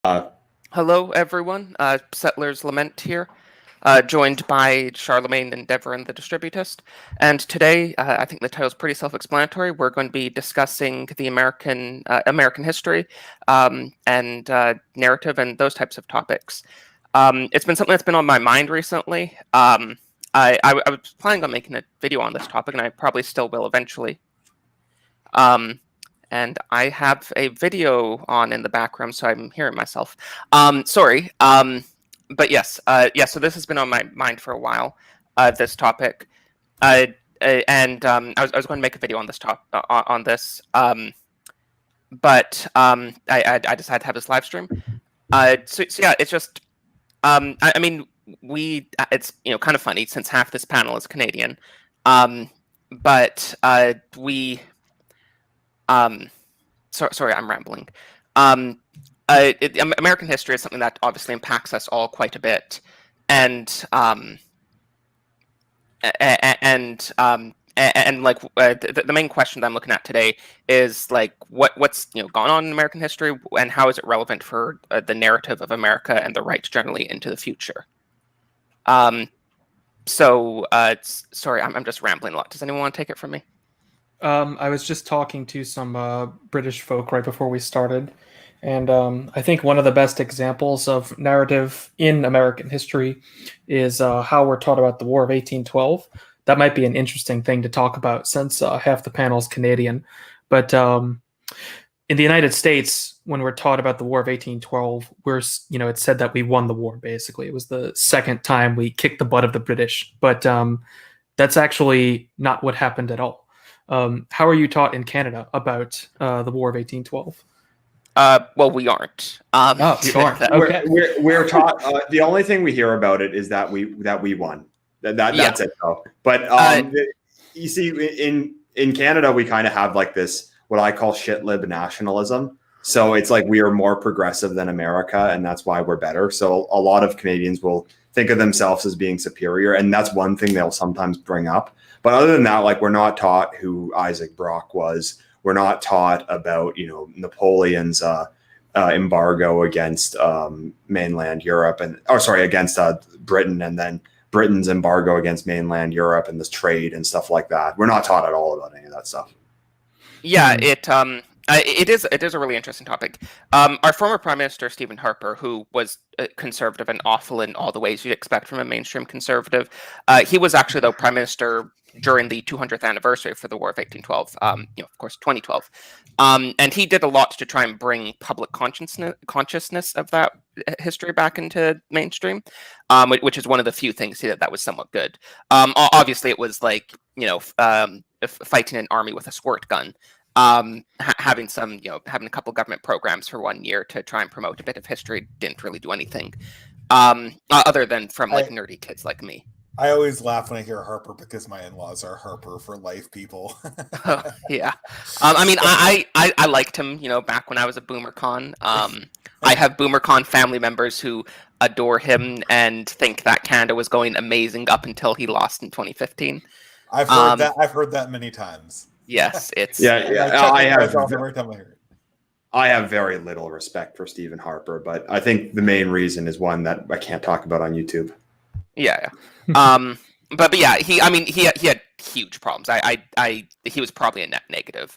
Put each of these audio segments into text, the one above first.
Uh, Hello, everyone. Settler's Lament here, joined by Charlemagne, Endeavour, and the Distributist. And today, I think the title's pretty self-explanatory. We're going to be discussing the American history, and narrative, and those types of topics. It's been something that's been on my mind recently. I was planning on making a video on this topic, and I probably still will eventually. And I have a video on in the background, so I'm hearing myself. Sorry. But yes, so this has been on my mind for a while, this topic. And I was going to make a video on this on this, but I decided to have this live stream. So yeah, it's just, I mean, it's kind of funny since half this panel is Canadian, but we. Sorry, I'm rambling. American history is something that obviously impacts us all quite a bit, and like the main question that I'm looking at today is like what's gone on in American history, and how is it relevant for the narrative of America and the right generally into the future. So sorry, I'm just rambling a lot. Does anyone want to take it from me? I was just talking to some British folk right before we started, and I think one of the best examples of narrative in American history is how we're taught about the War of 1812. That might be an interesting thing to talk about since half the panel is Canadian. But in the United States, when we're taught about the War of 1812, it's said that we won the war, basically. It was the second time we kicked the butt of the British. But that's actually not what happened at all. How are you taught in Canada about the War of 1812? Well, we aren't. You aren't. Okay. we're taught. The only thing we hear about it is that we won. That's it, though. But you see, in Canada, we kind of have like this what I call shit lib nationalism. So it's like we are more progressive than America, and that's why we're better. So a lot of Canadians will think of themselves as being superior, and that's one thing they'll sometimes bring up. But other than that, like we're not taught who Isaac Brock was. We're not taught about Napoleon's embargo against mainland Europe against Britain, and then Britain's embargo against mainland Europe and this trade and stuff like that. We're not taught at all about any of that stuff. Yeah, it is a really interesting topic. Our former Prime Minister, Stephen Harper, who was conservative and awful in all the ways you'd expect from a mainstream conservative, he was actually, though, Prime Minister during the 200th anniversary for the War of 1812, of course, 2012. And he did a lot to try and bring public consciousness of that history back into mainstream, which is one of the few things he did that was somewhat good. Obviously, it was like, fighting an army with a squirt gun. Having a couple government programs for 1 year to try and promote a bit of history didn't really do anything, other than from nerdy kids like me. I always laugh when I hear Harper because my in-laws are Harper for life people. Oh, yeah. I mean, I liked him, back when I was a BoomerCon. I have BoomerCon family members who adore him and think that Canada was going amazing up until he lost in 2015. I've heard that. I've heard that many times. Yes, it's I have very little respect for Stephen Harper, but I think the main reason is one that I can't talk about on YouTube. Yeah. But yeah, he had huge problems. He was probably a net negative.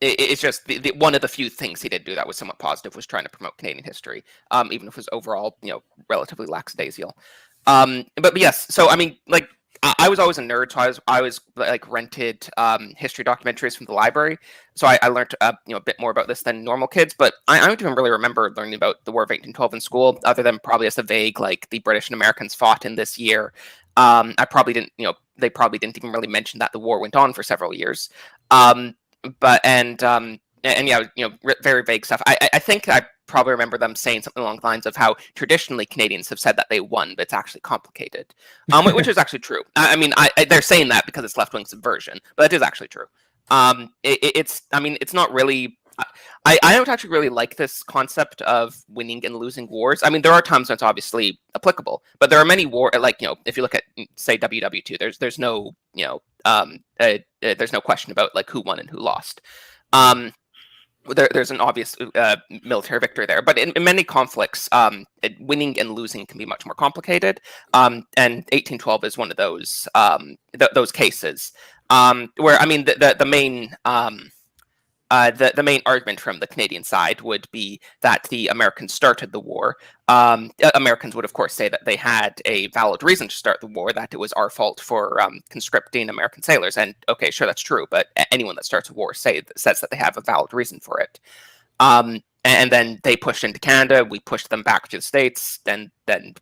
It's just one of the few things he did do that was somewhat positive was trying to promote Canadian history, even if it was overall, relatively lackadaisical. But yes, so I mean, like, I was always a nerd, so I was like rented history documentaries from the library. So I learned a bit more about this than normal kids. But I don't even really remember learning about the War of 1812 in school, other than probably as a vague, like, the British and Americans fought in this year. I probably didn't, they probably didn't even really mention that the war went on for several years. Very vague stuff. I think I probably remember them saying something along the lines of how traditionally Canadians have said that they won, but it's actually complicated, which is actually true. I mean, they're saying that because it's left-wing subversion, but it is actually true. It's not really. I don't actually really like this concept of winning and losing wars. I mean, there are times when it's obviously applicable, but there are many if you look at, say, WW2, there's no question about like who won and who lost. there's an obvious military victory there, but in many conflicts, winning and losing can be much more complicated. And 1812 is one of those those cases where, I mean, the main the main argument from the Canadian side would be that the Americans started the war. Americans would, of course, say that they had a valid reason to start the war, that it was our fault for conscripting American sailors. And okay, sure, that's true, but anyone that starts a war says that they have a valid reason for it. And then they pushed into Canada, we pushed them back to the States, then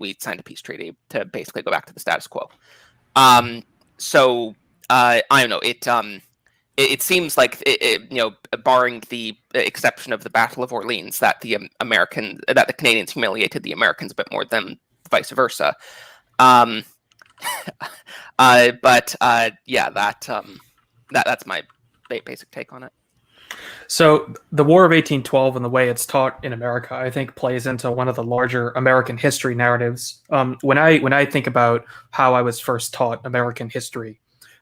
we signed a peace treaty to basically go back to the status quo. So I don't know, it seems like, barring the exception of the Battle of Orleans, that the Canadians humiliated the Americans a bit more than vice versa. That's my basic take on it. So the War of 1812 and the way it's taught in America, I think, plays into one of the larger American history narratives. When I think about how I was first taught American history,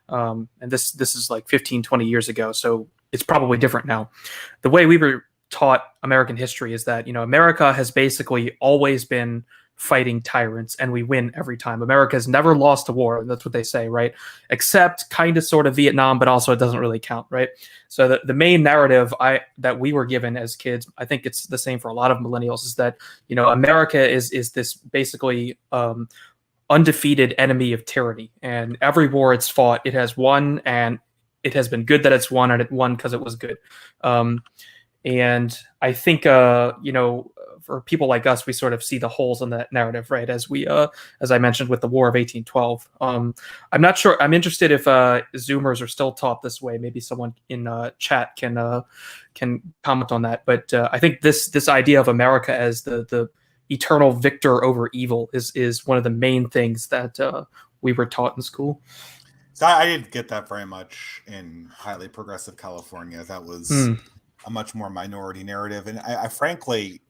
and this is like 15, 20 years ago, so it's probably different now. The way we were taught American history is that, America has basically always been fighting tyrants, and we win every time. America has never lost a war, and that's what they say, right? Except kind of sort of Vietnam, but also it doesn't really count, right? So the main narrative that we were given as kids, I think it's the same for a lot of millennials, is that, America is this basically undefeated enemy of tyranny, and every war it's fought, it has won, and it has been good that it's won, and it won because it was good. And I think, for people like us, we sort of see the holes in that narrative, right? As I mentioned with the War of 1812. I'm not sure. I'm interested if Zoomers are still taught this way. Maybe someone in chat can comment on that. But I think this idea of America as the eternal victor over evil is one of the main things that we were taught in school. So I didn't get that very much in highly progressive California. That was a much more minority narrative. And I frankly,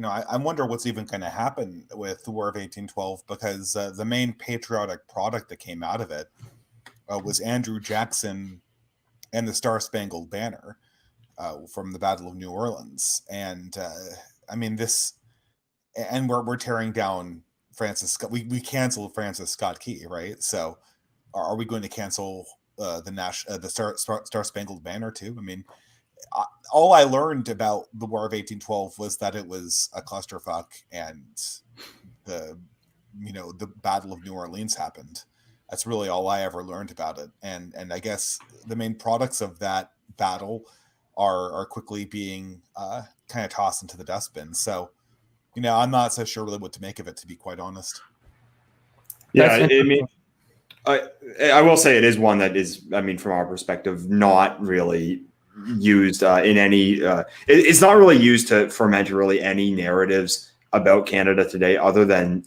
I wonder what's even going to happen with the War of 1812, because the main patriotic product that came out of it was Andrew Jackson and the Star-Spangled Banner from the Battle of New Orleans. And I mean, and we're tearing down Francis Scott. We canceled Francis Scott Key, right? So are we going to cancel the Star-Spangled Banner too? I mean, all I learned about the War of 1812 was that it was a clusterfuck, and the Battle of New Orleans happened. That's really all I ever learned about it. And I guess the main products of that battle are quickly being kind of tossed into the dustbin. So, I'm not so sure really what to make of it, to be quite honest. Yeah, I mean, I will say it is one that is, I mean, from our perspective, not really used in any. It's not really used to ferment really any narratives about Canada today, other than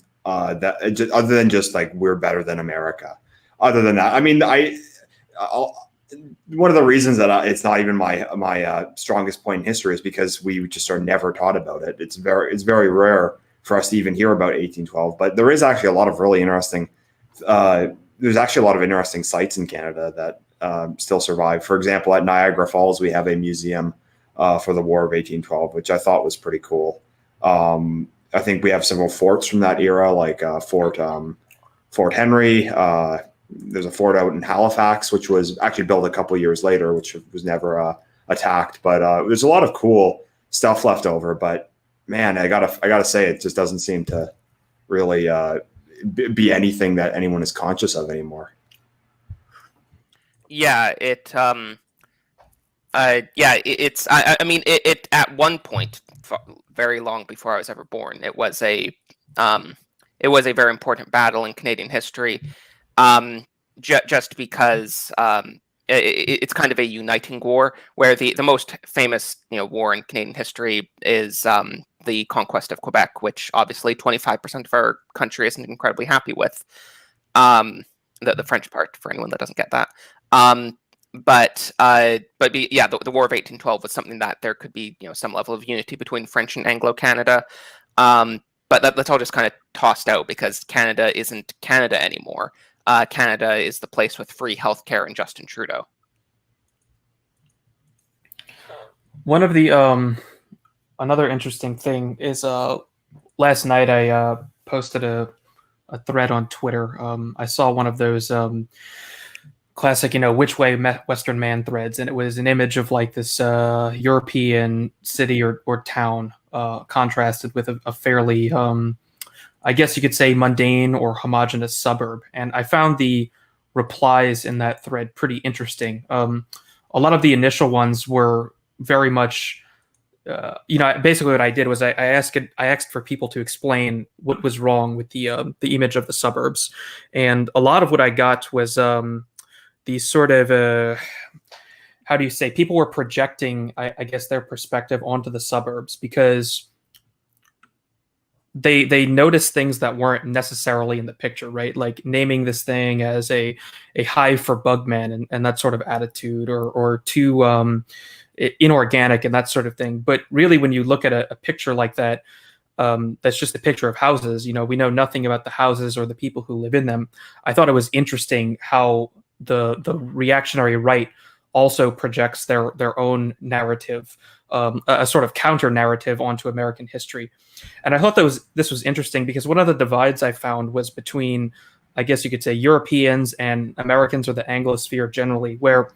just like we're better than America. Other than that, I mean, one of the reasons that it's not even my strongest point in history is because we just are never taught about it. It's very rare for us to even hear about 1812. But there is actually a lot of really interesting. There's actually a lot of interesting sites in Canada that still survive. For example, at Niagara Falls, we have a museum for the War of 1812, which I thought was pretty cool. I think we have several forts from that era, like Fort Henry. There's a fort out in Halifax, which was actually built a couple years later, which was never attacked. But there's a lot of cool stuff left over. But man, I gotta say, it just doesn't seem to really be anything that anyone is conscious of anymore. Yeah, it's I mean, it at one point, very long before I was ever born, it was a very important battle in Canadian history, just because it's kind of a uniting war, where the most famous war in Canadian history is the conquest of Quebec, which obviously 25% of our country isn't incredibly happy with. The French part, for anyone that doesn't get that. The War of 1812 was something that there could be some level of unity between French and Anglo-Canada, but that's all just kind of tossed out because Canada isn't Canada anymore. Canada is the place with free healthcare and Justin Trudeau. One of the another interesting thing is last night I posted a thread on Twitter. I saw one of those classic, which way Western man threads, and it was an image of like this European city or town contrasted with a fairly, I guess you could say, mundane or homogenous suburb. And I found the replies in that thread pretty interesting. A lot of the initial ones were very much, basically what I did was I asked for people to explain what was wrong with the image of the suburbs, and a lot of what I got was these sort of how do you say, people were projecting, I guess, their perspective onto the suburbs because they noticed things that weren't necessarily in the picture, right? Like naming this thing as a hive for bugmen and that sort of attitude, or too inorganic and that sort of thing. But really, when you look at a picture like that, that's just a picture of houses. We know nothing about the houses or the people who live in them. I thought it was interesting how the reactionary right also projects their own narrative, a sort of counter narrative onto American history. And I thought this was interesting because one of the divides I found was between, I guess you could say, Europeans and Americans, or the Anglosphere generally, where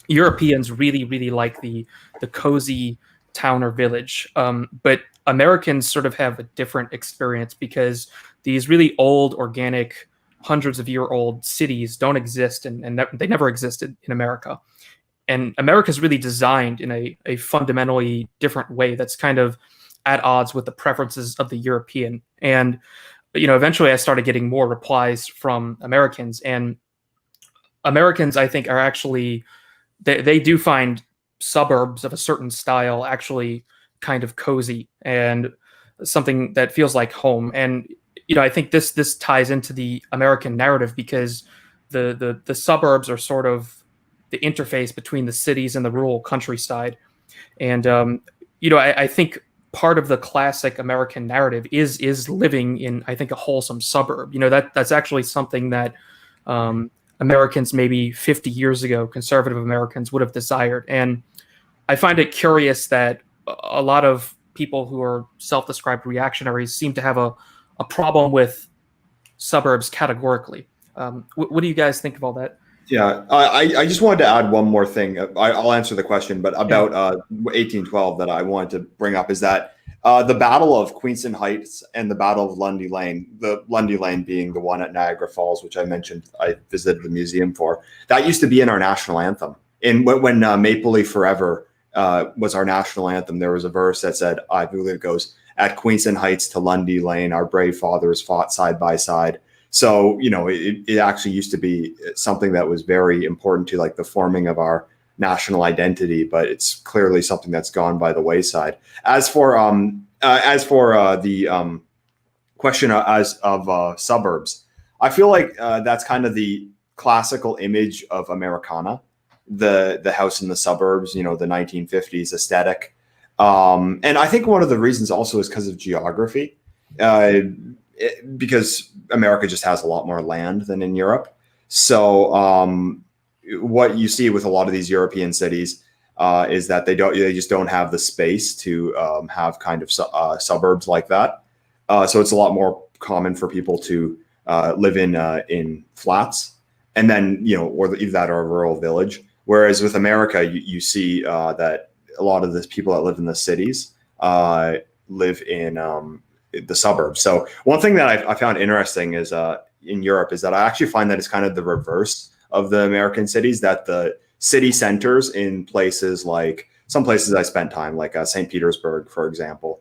Europeans really, really like the cozy town or village. But Americans sort of have a different experience because these really old, organic, hundreds of year old cities don't exist, and they never existed in America. And America is really designed in a fundamentally different way that's kind of at odds with the preferences of the European. And, eventually I started getting more replies from Americans, and Americans, I think, are actually, they do find suburbs of a certain style actually kind of cozy and something that feels like home. And, I think this ties into the American narrative because the suburbs are sort of the interface between the cities and the rural countryside. And, I think part of the classic American narrative is living in, I think, a wholesome suburb. That's actually something that Americans maybe 50 years ago, conservative Americans, would have desired. And I find it curious that a lot of people who are self-described reactionaries seem to have a problem with suburbs categorically. What do you guys think of all that? Yeah, I just wanted to add one more thing. I'll answer the question, but about 1812 that I wanted to bring up is that the Battle of Queenston Heights and the Battle of Lundy Lane, the Lundy Lane being the one at Niagara Falls, which I mentioned I visited the museum for, that used to be in our national anthem. And when Maple Leaf Forever was our national anthem, there was a verse that said, I believe it goes, at Queenston Heights to Lundy Lane, our brave fathers fought side by side. So, it actually used to be something that was very important to like the forming of our national identity, but it's clearly something that's gone by the wayside. As for the question of suburbs, I feel like that's kind of the classical image of Americana, the house in the suburbs, the 1950s aesthetic. And I think one of the reasons also is because of geography. Because America just has a lot more land than in Europe. So what you see with a lot of these European cities is that they just don't have the space to have kind of suburbs like that. So it's a lot more common for people to live in flats, and then or either that or a rural village. Whereas with America, you see that a lot of the people that live in the cities live in the suburbs. So one thing that I found interesting is in Europe is that I actually find that it's kind of the reverse of the American cities, that the city centers in places like some places I spent time, like St. Petersburg, for example,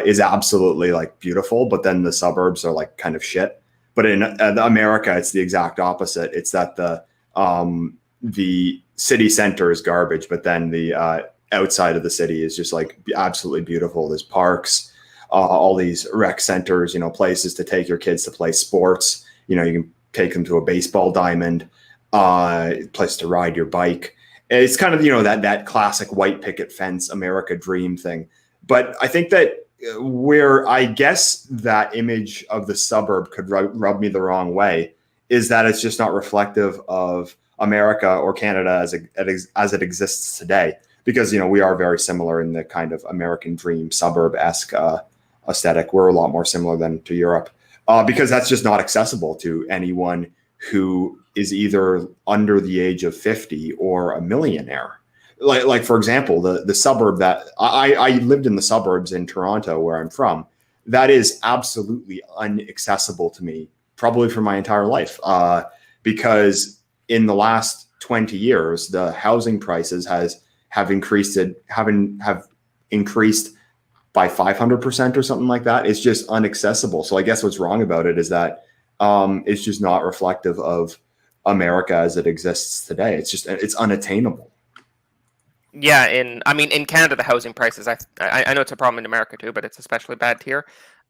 is absolutely like beautiful, but then the suburbs are like kind of shit. But in America, it's the exact opposite. It's that the city center is garbage, but then the outside of the city is just like absolutely beautiful. There's parks, all these rec centers, places to take your kids to play sports. You can take them to a baseball diamond, place to ride your bike. It's kind of, that classic white picket fence America dream thing. But I think that where I guess that image of the suburb could rub me the wrong way is that it's just not reflective of America or Canada as it exists today. because we are very similar in the kind of American dream suburb-esque aesthetic. We're a lot more similar than to Europe, because that's just not accessible to anyone who is either under the age of 50 or a millionaire. Like for example, the suburb that I lived in, the suburbs in Toronto where I'm from, that is absolutely inaccessible to me, probably for my entire life, because in the last 20 years, the housing prices have increased by 500% or something like that. It's just inaccessible. So I guess what's wrong about it is that it's just not reflective of America as it exists today. It's unattainable. Yeah, in Canada, the housing prices, I know it's a problem in America too, but it's especially bad here.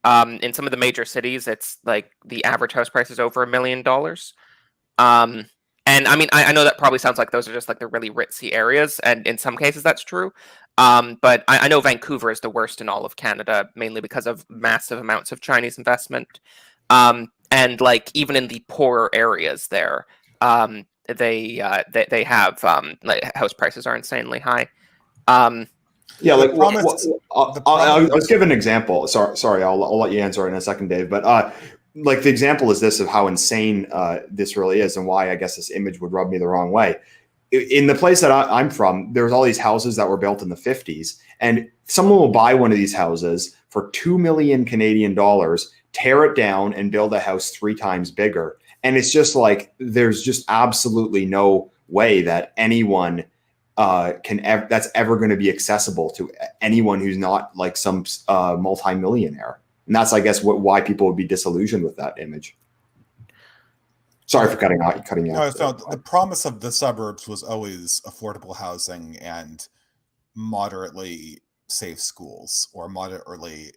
In some of the major cities, it's like the average house price is over $1 million. And I know that probably sounds like those are just like the really ritzy areas, and in some cases that's true. But I know Vancouver is the worst in all of Canada, mainly because of massive amounts of Chinese investment. And like even in the poorer areas there, they have like house prices are insanely high. Yeah, like I was giving an example. Sorry, I'll let you answer it in a second, Dave. But like the example is this of how insane this really is, and why I guess this image would rub me the wrong way. In the place that I'm from, there's all these houses that were built in the 50s, and someone will buy one of these houses for 2 million Canadian dollars, tear it down, and build a house 3 times bigger. And it's just like there's just absolutely no way that anyone that's ever going to be accessible to anyone who's not like some multi-millionaire. And that's, I guess, why people would be disillusioned with that image. Sorry for cutting you off. No, the promise of the suburbs was always affordable housing and moderately safe schools, or moderately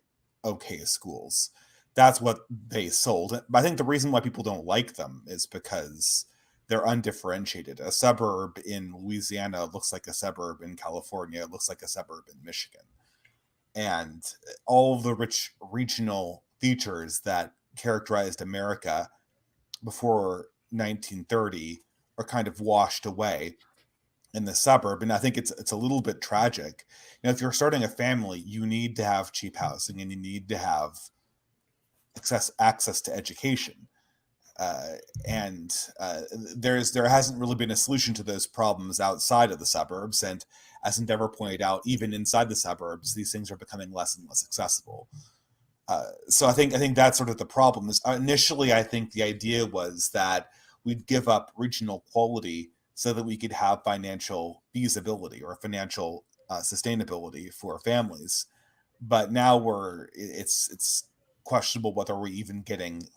okay schools. That's what they sold. But I think the reason why people don't like them is because they're undifferentiated. A suburb in Louisiana looks like a suburb in California. It looks like a suburb in Michigan. And all of the rich regional features that characterized America before 1930 are kind of washed away in the suburb. And I think it's a little bit tragic. If you're starting a family, you need to have cheap housing, and you need to have access to education. There hasn't really been a solution to those problems outside of the suburbs. And as Endeavour pointed out, even inside the suburbs, these things are becoming less and less accessible. So I think that's sort of the problem. Initially, I think the idea was that we'd give up regional quality so that we could have financial feasibility or financial sustainability for families. But now it's questionable whether we're even getting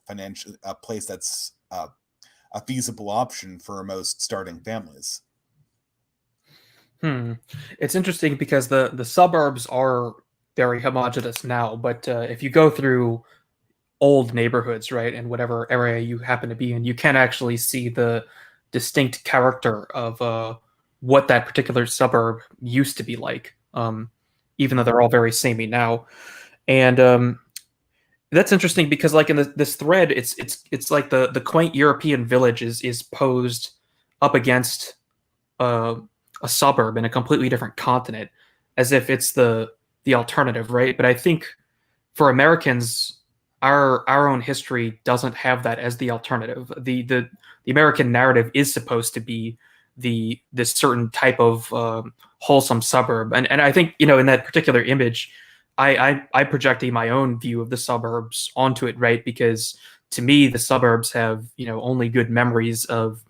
a place that's a feasible option for most starting families. It's interesting because the suburbs are very homogenous now, but if you go through old neighborhoods, right, and whatever area you happen to be in, you can actually see the distinct character of what that particular suburb used to be like, even though they're all very samey now. And that's interesting because, like, in this thread, it's like the quaint European village is posed up against a suburb in a completely different continent, as if it's the alternative, right? But I think for Americans, our own history doesn't have that as the alternative. The American narrative is supposed to be this certain type of wholesome suburb, and I think in that particular image, I projecting my own view of the suburbs onto it, right? Because to me, the suburbs have only good memories of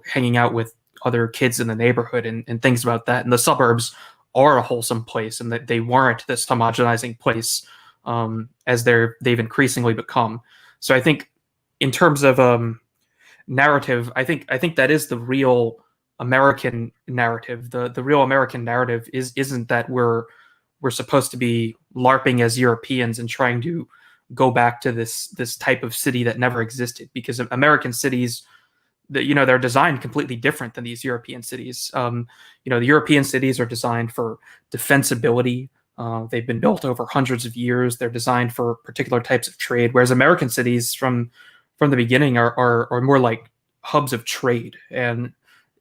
hanging out with other kids in the neighborhood and things about that, and the suburbs are a wholesome place, and that they weren't this homogenizing place as they've increasingly become. So I think in terms of narrative, I think that is the real American narrative. The real American narrative isn't that we're supposed to be LARPing as Europeans and trying to go back to this type of city that never existed, because American cities, they're designed completely different than these European cities. The European cities are designed for defensibility. They've been built over hundreds of years. They're designed for particular types of trade, whereas American cities from the beginning are more like hubs of trade. And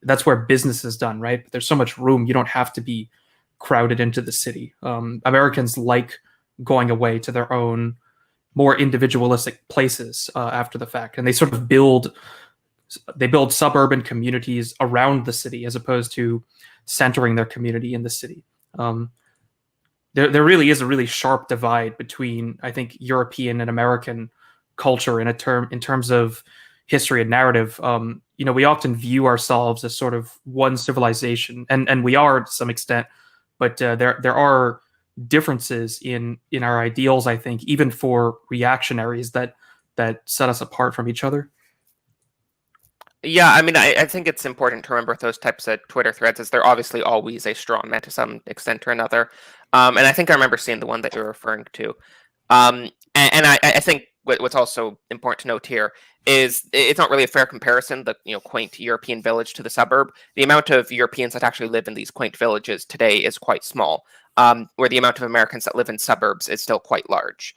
that's where business is done, right? But there's so much room. You don't have to be crowded into the city. Americans like going away to their own more individualistic places after the fact, and they sort of build suburban communities around the city as opposed to centering their community in the city. There really is a really sharp divide between, I think, European and American culture in terms of history and narrative. We often view ourselves as sort of one civilization, and we are to some extent, but there are differences in our ideals, I think, even for reactionaries that set us apart from each other. Yeah, I mean, I think it's important to remember those types of Twitter threads, as they're obviously always a straw man to some extent or another. And I think I remember seeing the one that you're referring to. And I think what's also important to note here is it's not really a fair comparison, the quaint European village to the suburb. The amount of Europeans that actually live in these quaint villages today is quite small, where the amount of Americans that live in suburbs is still quite large.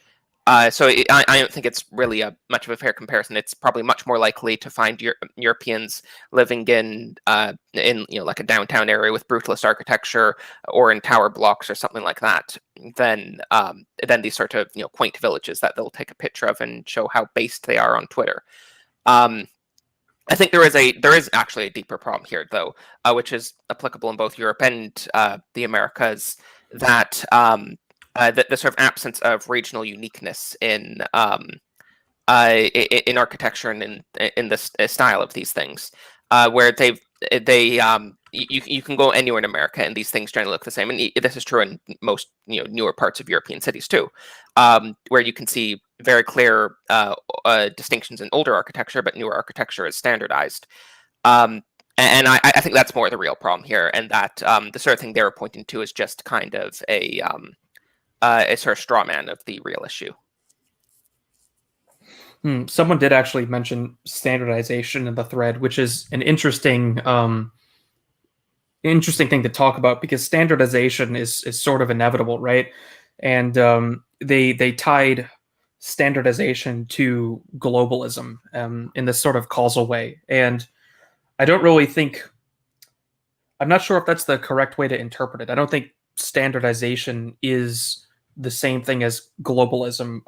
So I don't think it's really much of a fair comparison. It's probably much more likely to find Europeans living in like a downtown area with brutalist architecture or in tower blocks or something like that than these sort of quaint villages that they'll take a picture of and show how based they are on Twitter. I think there is actually a deeper problem here, though, which is applicable in both Europe and the Americas, that the sort of absence of regional uniqueness in architecture and in the style of these things, where you can go anywhere in America and these things generally look the same, and this is true in most newer parts of European cities too, where you can see very clear distinctions in older architecture, but newer architecture is standardized. And I think that's more the real problem here, and that the sort of thing they were pointing to is just kind of a sort of straw man of the real issue. Someone did actually mention standardization in the thread, which is an interesting thing to talk about, because standardization is sort of inevitable, right? And they tied standardization to globalism in this sort of causal way. And I don't really think, I'm not sure if that's the correct way to interpret it. I don't think standardization is the same thing as globalism.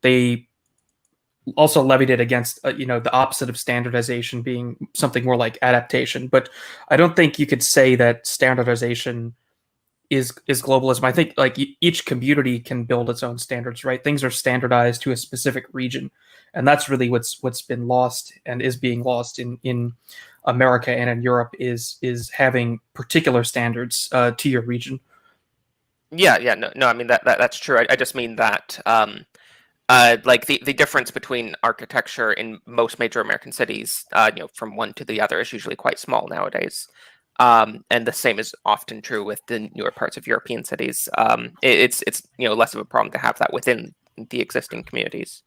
They also levied it against the opposite of standardization being something more like adaptation. But I don't think you could say that standardization is globalism. I think like each community can build its own standards, right? Things are standardized to a specific region, and that's really what's been lost and is being lost in America and in Europe is having particular standards to your region. Yeah, no. I mean that's true. I just mean that like the difference between architecture in most major American cities, from one to the other, is usually quite small nowadays. And the same is often true with the newer parts of European cities. It's less of a problem to have that within the existing communities.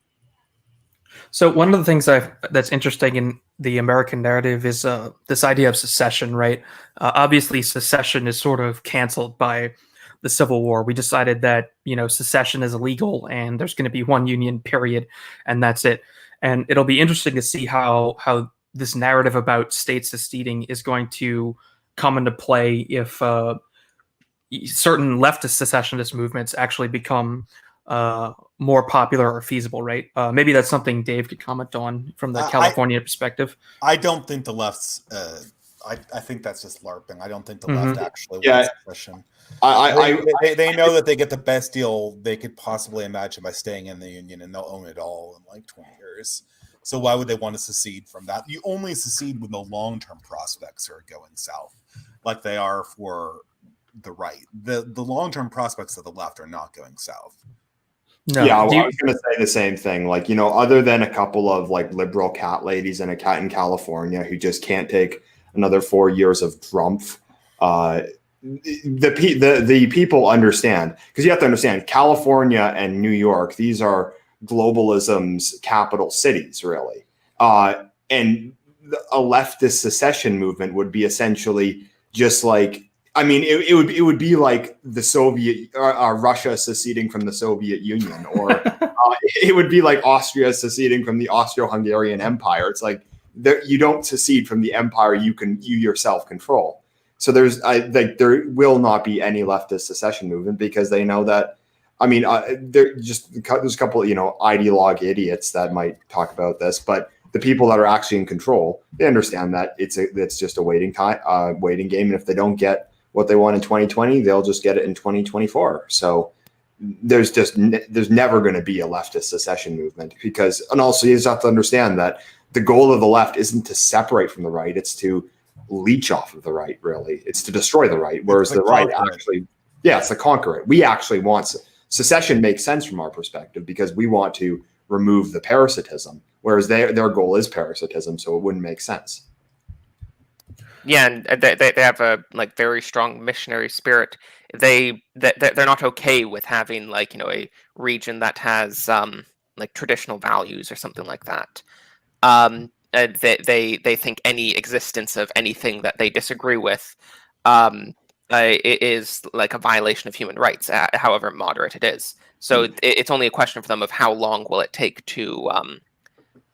So one of the things that's interesting in the American narrative is this idea of secession, right? Obviously, secession is sort of canceled by the Civil War. We decided that secession is illegal and there's going to be one union, period, and that's it. And it'll be interesting to see how this narrative about state seceding is going to come into play if certain leftist secessionist movements actually become more popular or feasible, right? Maybe that's something Dave could comment on from the California perspective. I don't think the left's. I think that's just LARPing. I don't think the left actually wants secession. They know that they get the best deal they could possibly imagine by staying in the union, and they'll own it all in like 20 years. So why would they want to secede from that? You only secede when the long-term prospects are going south, like they are for the right. The long-term prospects of the left are not going south. No. Yeah, well, I was going to say the same thing. Like, other than a couple of like liberal cat ladies and a cat in California who just can't take another 4 years of Trump, the people understand, because you have to understand California and New York, these are globalism's capital cities, really. And a leftist secession movement would be essentially just like, I mean, it would be like the Soviet Russia seceding from the Soviet Union, or it would be like Austria seceding from the Austro-Hungarian Empire. It's like you don't secede from the empire you yourself control. So there will not be any leftist secession movement, because they know that. I mean, there's a couple of, ideologue idiots that might talk about this, but the people that are actually in control, they understand that it's just a waiting game, and if they don't get what they want in 2020, they'll just get it in 2024. So there's never going to be a leftist secession movement, and also you just have to understand that the goal of the left isn't to separate from the right; it's to leech off of the right. Really, it's to destroy the right, whereas the right actually, it's to conquer it. We actually want secession. Makes sense from our perspective because we want to remove the parasitism, whereas their goal is parasitism, so it wouldn't make sense. Yeah, and they have a very strong missionary spirit. They're not okay with having a region that has traditional values or something like that. They think any existence of anything that they disagree with is like a violation of human rights, however moderate it is. So it's only a question for them of how long will it take to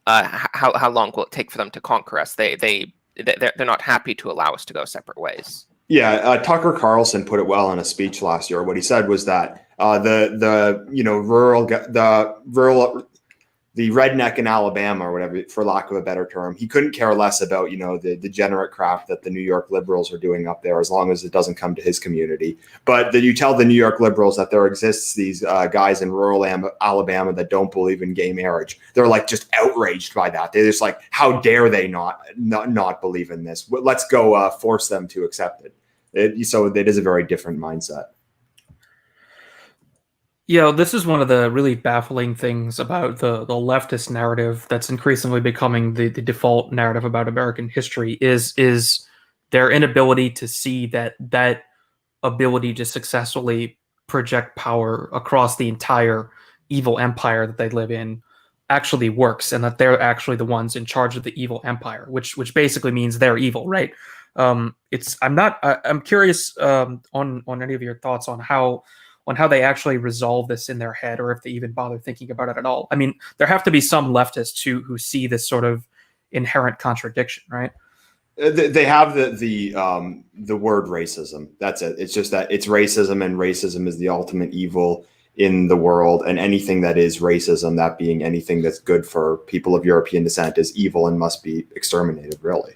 how long will it take for them to conquer us. They're not happy to allow us to go separate ways. Yeah, Tucker Carlson put it well in a speech last year. What he said was that the redneck in Alabama or whatever, for lack of a better term, he couldn't care less about the degenerate crap that the New York liberals are doing up there, as long as it doesn't come to his community. But you tell the New York liberals that there exists these guys in rural Alabama that don't believe in gay marriage. They're just outraged by that. They're just how dare they not believe in this? Let's go force them to accept it. So it is a very different mindset. Yeah, this is one of the really baffling things about the leftist narrative that's increasingly becoming the default narrative about American history is their inability to see that ability to successfully project power across the entire evil empire that they live in actually works, and that they're actually the ones in charge of the evil empire, which basically means they're evil, right? I'm curious on any of your thoughts on how they actually resolve this in their head, or if they even bother thinking about it at all. I mean, there have to be some leftists who see this sort of inherent contradiction, right? They have the word racism. That's it. It's just that it's racism, and racism is the ultimate evil in the world. And anything that is racism, that being anything that's good for people of European descent, is evil and must be exterminated, really.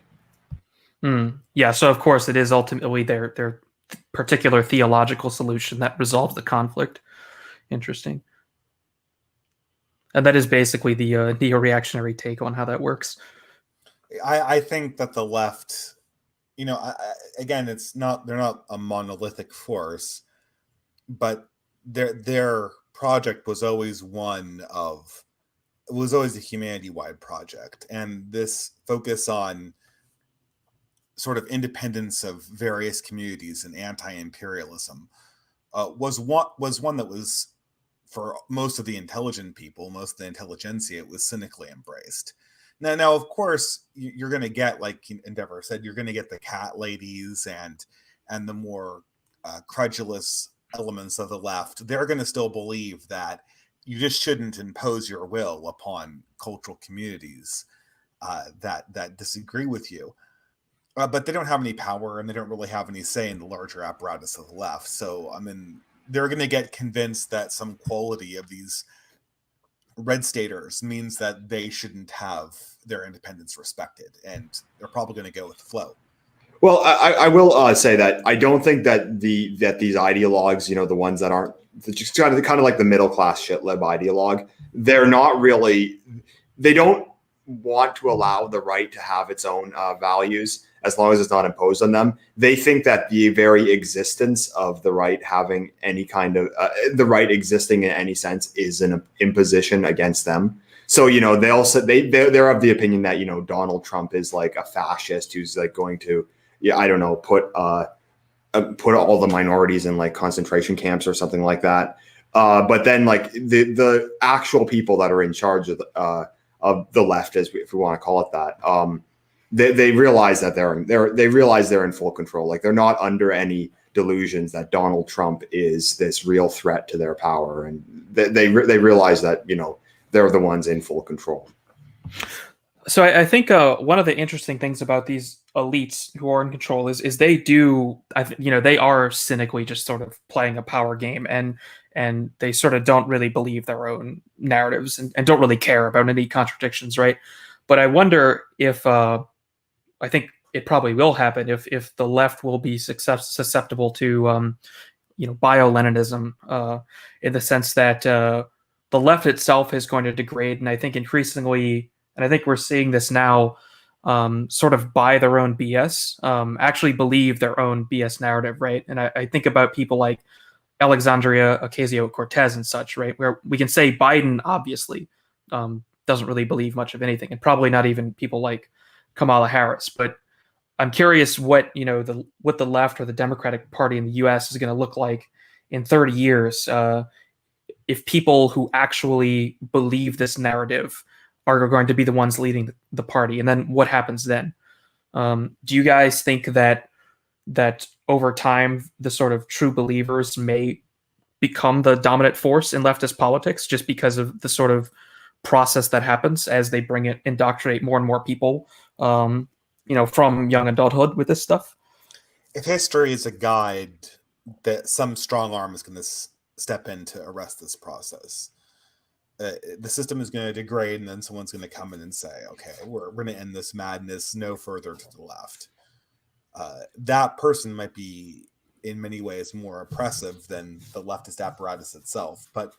Yeah, so of course it is ultimately their particular theological solution that resolves the conflict. Interesting. And that is basically the neo-reactionary take on how that works. I think that the left, again, they're not a monolithic force, but their project was always a humanity-wide project, and this focus on sort of independence of various communities and anti-imperialism was one that was, for most of the intelligent people, most of the intelligentsia, it was cynically embraced. Now, of course, you're going to get, like Endeavour said, you're going to get the cat ladies and the more credulous elements of the left. They're going to still believe that you just shouldn't impose your will upon cultural communities that disagree with you. But they don't have any power, and they don't really have any say in the larger apparatus of the left. So, I mean, they're going to get convinced that some quality of these red staters means that they shouldn't have their independence respected, and they're probably going to go with the flow. Well, I will say that I don't think that these ideologues, the ones that aren't just kind of like the middle class shit lib ideologue, they don't want to allow the right to have its own values as long as it's not imposed on them. They think that the very existence of the right having any kind of the right existing in any sense is an imposition against them. So, they're of the opinion that, Donald Trump is like a fascist who's like going to, put all the minorities in like concentration camps or something like that. But then like the actual people that are in charge of the left, if we want to call it that, they realize that they're in full control. Like, they're not under any delusions that Donald Trump is this real threat to their power, and they realize that they're the ones in full control. So I think one of the interesting things about these elites who are in control is they do, they are cynically just sort of playing a power game, and they sort of don't really believe their own narratives, and don't really care about any contradictions, right? But I wonder if I think it probably will happen if the left will be susceptible to bio-Leninism, in the sense that the left itself is going to degrade, and I think increasingly, and I think we're seeing this now, sort of buy their own BS, actually believe their own BS narrative, right? And I think about people like Alexandria Ocasio-Cortez and such, right? Where we can say Biden obviously doesn't really believe much of anything, and probably not even people like Kamala Harris. But I'm curious what what the left or the Democratic Party in the U.S. is going to look like in 30 years, if people who actually believe this narrative are going to be the ones leading the party, and then what happens then? Do you guys think that over time the sort of true believers may become the dominant force in leftist politics just because of the sort of process that happens as they indoctrinate more and more people, from young adulthood with this stuff? If history is a guide, that some strong arm is going to step in to arrest this process. The system is going to degrade, and then someone's going to come in and say, okay, we're going to end this madness no further to the left. That person might be in many ways more oppressive than the leftist apparatus itself, but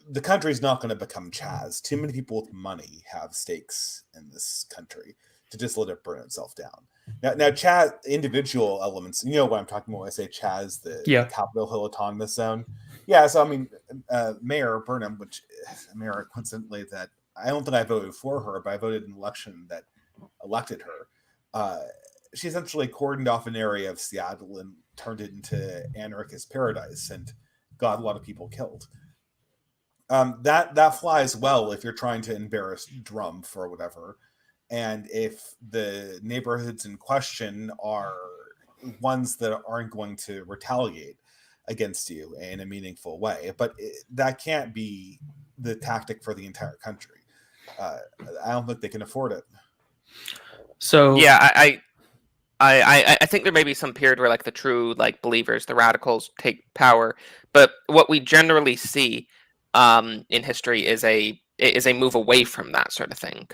the country's not going to become Chaz. Too many people with money have stakes in this country to just let it burn itself down. Now, Chaz, individual elements, you know what I'm talking about when I say Chaz, the Capitol Hill Autonomous Zone. Yeah, so I mean, Mayor Burnham, Mayor, coincidentally, that I don't think I voted for her, but I voted in an election that elected her. She essentially cordoned off an area of Seattle and turned it into anarchist paradise and got a lot of people killed. That flies well if you're trying to embarrass Trump for whatever. And if the neighborhoods in question are ones that aren't going to retaliate against you in a meaningful way. But that can't be the tactic for the entire country. I don't think they can afford it. So yeah, I think there may be some period where like the true like believers, the radicals, take power. But what we generally see in history is a move away from that sort of thing.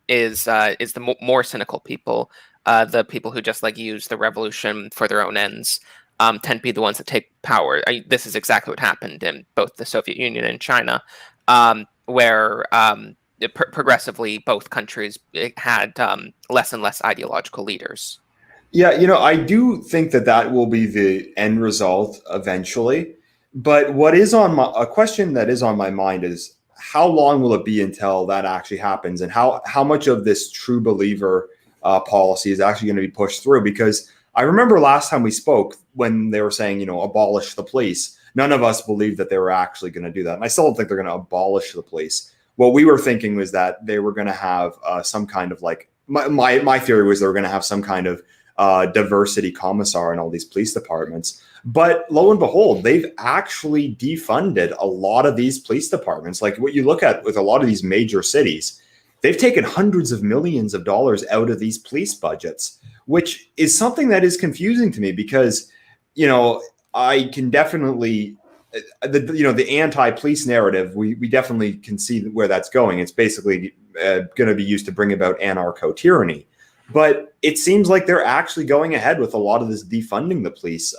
Is the more cynical people, the people who just like use the revolution for their own ends, tend to be the ones that take power. This is exactly what happened in both the Soviet Union and China, where progressively both countries had less and less ideological leaders. Yeah, I do think that will be the end result eventually. But what is a question that is on my mind is, how long will it be until that actually happens, and how much of this true believer policy is actually going to be pushed through? Because I remember last time we spoke when they were saying, abolish the police. None of us believed that they were actually going to do that. And I still don't think they're going to abolish the police. What we were thinking was that they were going to have some kind of like, my theory was they were going to have some kind of diversity commissar in all these police departments. But lo and behold, they've actually defunded a lot of these police departments. Like what you look at with a lot of these major cities, they've taken hundreds of millions of dollars out of these police budgets, which is something that is confusing to me because, I can definitely, the anti-police narrative, we definitely can see where that's going. It's basically going to be used to bring about anarcho-tyranny. But it seems like they're actually going ahead with a lot of this defunding the police,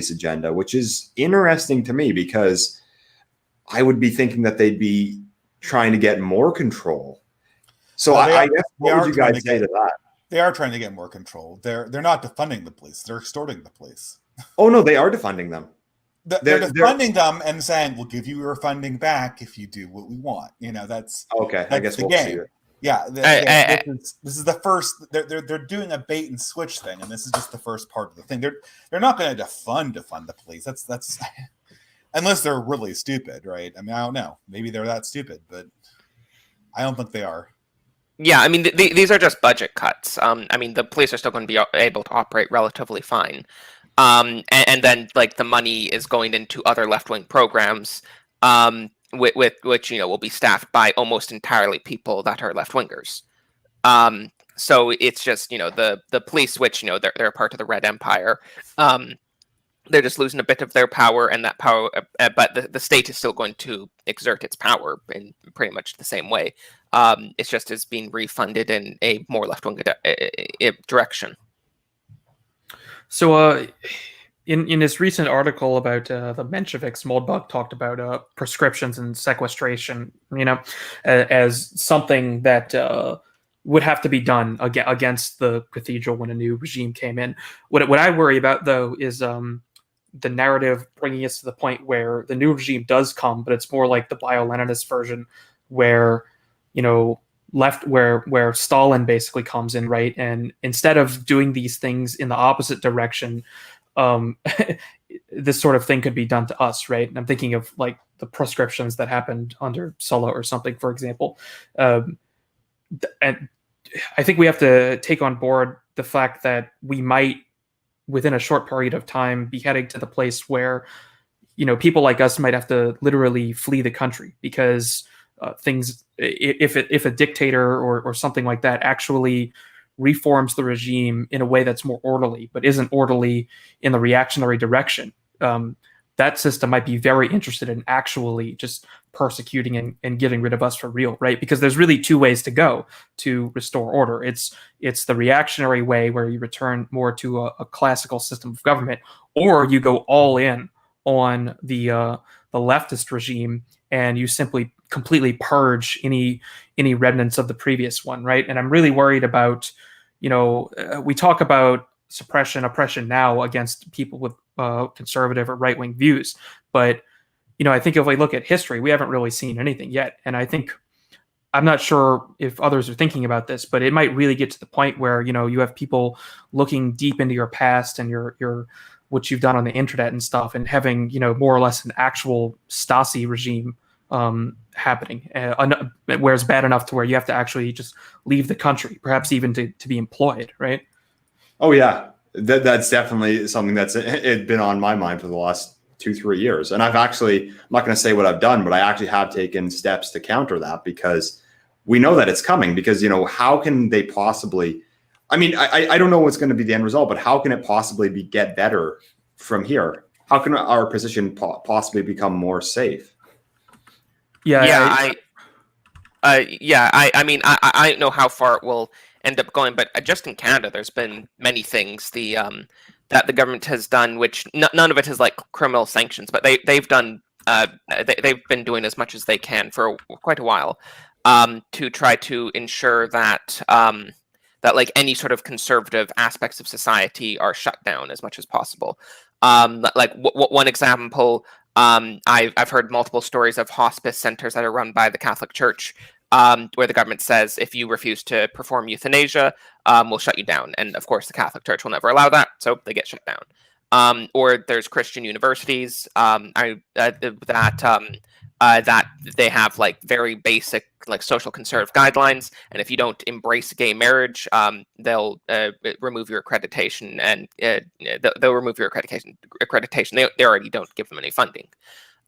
agenda, which is interesting to me because I would be thinking that they'd be trying to get more control. So I guess what would you guys say to that? They are trying to get more control. They're not defunding the police. They're extorting the police. Oh no, they are defunding them. They're defunding them and saying, "We'll give you your funding back if you do what we want." That's okay. I guess we'll see it. Yeah, this is the first. They're doing a bait and switch thing, and this is just the first part of the thing. They're not going to defund the police. That's unless they're really stupid, right? I mean, I don't know. Maybe they're that stupid, but I don't think they are. Yeah, I mean, these are just budget cuts. I mean, the police are still going to be able to operate relatively fine, and then like the money is going into other left-wing programs. which will be staffed by almost entirely people that are left wingers. So it's just the police, which they're part of the Red Empire. They're just losing a bit of their power, and that power, but the state is still going to exert its power in pretty much the same way. It's just as being refunded in a more left-wing direction. So, in this recent article about the Mensheviks, Moldbug talked about prescriptions and sequestration, as something that would have to be done against the cathedral when a new regime came in. What I worry about, though, is the narrative bringing us to the point where the new regime does come, but it's more like the bio-Leninist version, where where Stalin basically comes in, right? And instead of doing these things in the opposite direction, this sort of thing could be done to us, right? And I'm thinking of like the proscriptions that happened under Sulla or something, for example. And I think we have to take on board the fact that we might, within a short period of time, be heading to the place where, people like us might have to literally flee the country because if a dictator or something like that actually reforms the regime in a way that's more orderly, but isn't orderly in the reactionary direction, that system might be very interested in actually just persecuting and getting rid of us for real, right? Because there's really two ways to go to restore order. It's the reactionary way, where you return more to a classical system of government, or you go all in on the leftist regime and you simply completely purge any remnants of the previous one, right? And I'm really worried about, we talk about oppression now against people with conservative or right-wing views, but I think if we look at history, we haven't really seen anything yet. And I think, I'm not sure if others are thinking about this, but it might really get to the point where you have people looking deep into your past and your what you've done on the internet and stuff, and having more or less an actual Stasi regime happening, where it's bad enough to where you have to actually just leave the country, perhaps even to be employed, right? Oh yeah, that's definitely something that's been on my mind for the last 2-3 years. And I'm not going to say what I've done, but I actually have taken steps to counter that, because we know that it's coming. Because how can they possibly? I mean, I don't know what's going to be the end result, but how can it possibly get better from here? How can our position possibly become more safe? I mean, I don't know how far it will end up going, but just in Canada, there's been many things that the government has done, which none of it is like criminal sanctions, but they've done they've been doing as much as they can for quite a while to try to ensure that that like any sort of conservative aspects of society are shut down as much as possible. Like one example, I've heard multiple stories of hospice centers that are run by the Catholic Church, where the government says, if you refuse to perform euthanasia, we'll shut you down. And of course, the Catholic Church will never allow that, so they get shut down. Or there's Christian universities that they have like very basic like social conservative guidelines, and if you don't embrace gay marriage, they'll remove your accreditation, and they'll remove your accreditation. They already don't give them any funding.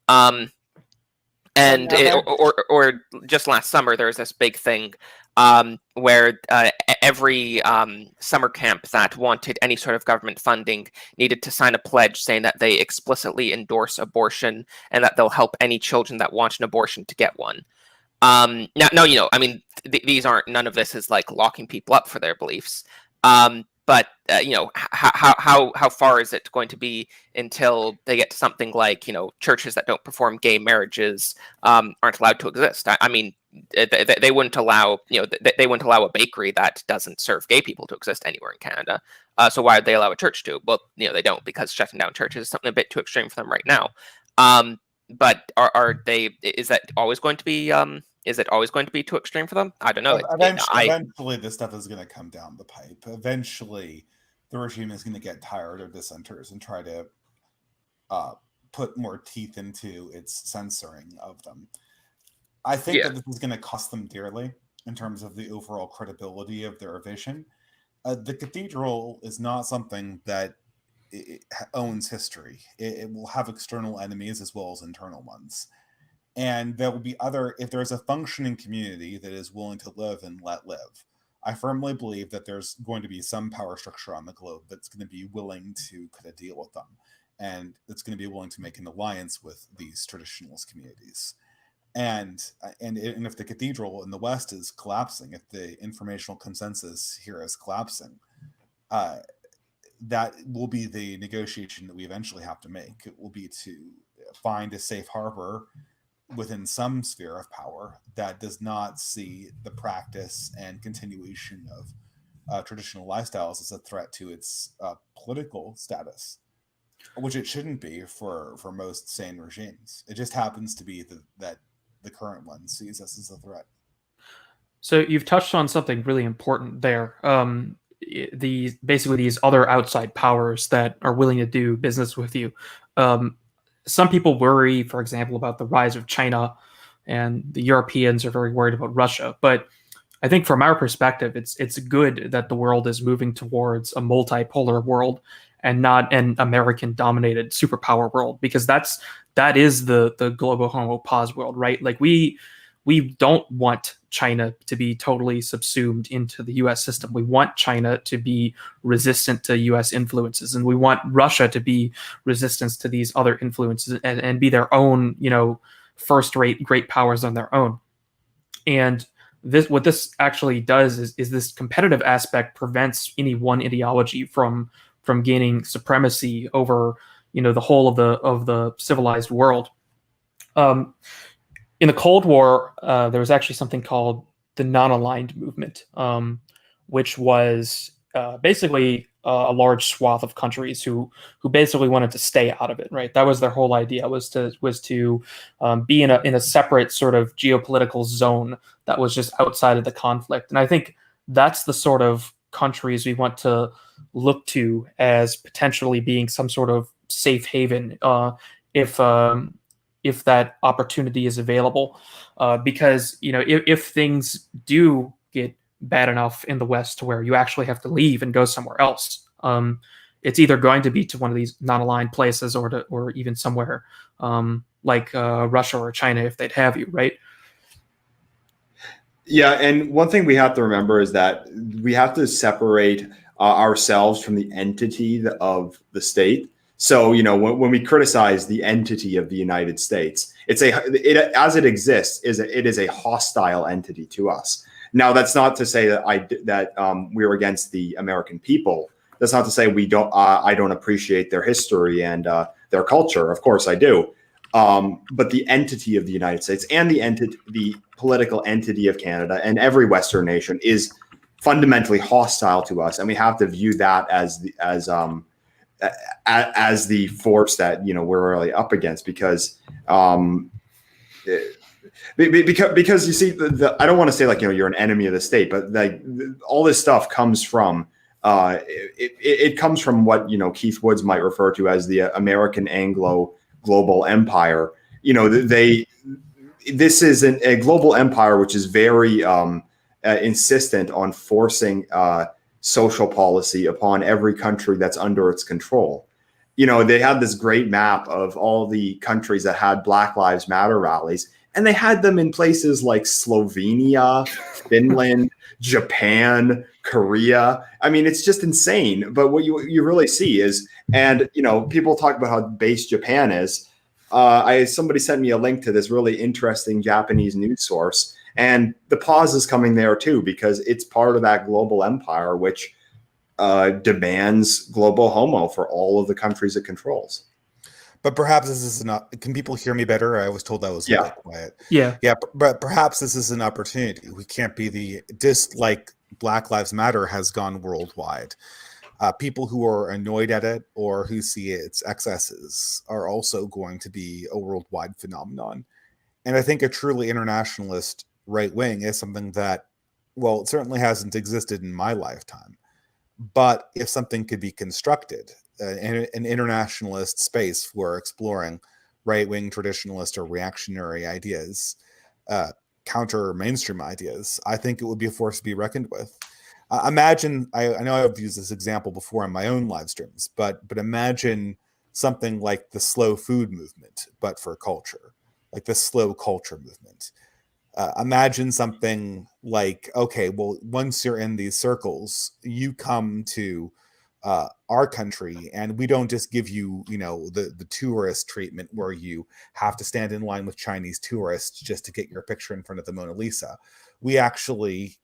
And or just last summer, there was this big thing where every summer camp that wanted any sort of government funding needed to sign a pledge saying that they explicitly endorse abortion and that they'll help any children that want an abortion to get one. Now, I mean, none of this is like locking people up for their beliefs. But how far is it going to be until they get to something like churches that don't perform gay marriages aren't allowed to exist? I mean, they wouldn't allow they wouldn't allow a bakery that doesn't serve gay people to exist anywhere in Canada. So why would they allow a church to? Well, they don't, because shutting down churches is something a bit too extreme for them right now. But are they? Is that always going to be? Is it always going to be too extreme for them? I don't know. Eventually, this stuff is going to come down the pipe. Eventually, the regime is going to get tired of dissenters and try to put more teeth into its censoring of them. I think that this is going to cost them dearly in terms of the overall credibility of their vision. The cathedral is not something that it owns history. It will have external enemies as well as internal ones. And there will be other, if there's a functioning community that is willing to live and let live, I firmly believe that there's going to be some power structure on the globe that's going to be willing to kind of deal with them, and that's going to be willing to make an alliance with these traditionalist communities. And if the cathedral in the West is collapsing, if the informational consensus here is collapsing, that will be the negotiation that we eventually have to make. It will be to find a safe harbor within some sphere of power that does not see the practice and continuation of traditional lifestyles as a threat to its political status, which it shouldn't be for most sane regimes. It just happens to be that the current one sees us as a threat. So you've touched on something really important there. Basically these other outside powers that are willing to do business with you. Some people worry, for example, about the rise of China, and the Europeans are very worried about Russia. But I think from our perspective, it's good that the world is moving towards a multipolar world and not an American-dominated superpower world, because that is the global homo pos world, right? Like we don't want China to be totally subsumed into the US system. We want China to be resistant to US influences, and we want Russia to be resistant to these other influences and be their own, first-rate great powers on their own. And what this actually does is this competitive aspect prevents any one ideology from gaining supremacy over, the whole of the civilized world. In the Cold War, there was actually something called the non-aligned movement, which was basically a large swath of countries who basically wanted to stay out of it. Right, that was their whole idea, was to be in a separate sort of geopolitical zone that was just outside of the conflict. And I think that's the sort of countries we want to look to as potentially being some sort of safe haven if that opportunity is available, because if things do get bad enough in the West to where you actually have to leave and go somewhere else, it's either going to be to one of these non-aligned places or even somewhere like Russia or China if they'd have you, right? Yeah, and one thing we have to remember is that we have to separate ourselves from the entity of the state. So, when we criticize the entity of the United States, as it exists, it is a hostile entity to us. Now, that's not to say that we're against the American people. That's not to say I don't appreciate their history and their culture. Of course, I do. But the entity of the United States and the political entity of Canada and every Western nation is fundamentally hostile to us, and we have to view that as the force that we're really up against, because you see, I don't want to say you're an enemy of the state, but all this stuff comes from it comes from what Keith Woods might refer to as the American Anglo global empire. This is a global empire which is very insistent on forcing social policy upon every country that's under its control. They had this great map of all the countries that had Black Lives Matter rallies, and they had them in places like Slovenia, Finland, Japan, Korea. I mean, it's just insane. But what you really see is, and people talk about how base Japan is. Somebody sent me a link to this really interesting Japanese news source, and the pause is coming there too, because it's part of that global empire which demands global homo for all of the countries it controls. But perhaps this is not. Can people hear me better? I was told I was really quiet. Yeah. But perhaps this is an opportunity. We can't be like Black Lives Matter has gone worldwide. People who are annoyed at it or who see its excesses are also going to be a worldwide phenomenon. And I think a truly internationalist right wing is something that, well, it certainly hasn't existed in my lifetime. But if something could be constructed, an internationalist space for exploring right-wing traditionalist or reactionary ideas, counter mainstream ideas, I think it would be a force to be reckoned with. Imagine, I know I've used this example before on my own live streams, but imagine something like the slow food movement, but for culture. like the slow culture movement. Imagine something like, okay, well, once you're in these circles, you come to our country, and we don't just give you, the tourist treatment where you have to stand in line with Chinese tourists just to get your picture in front of the Mona Lisa. We actually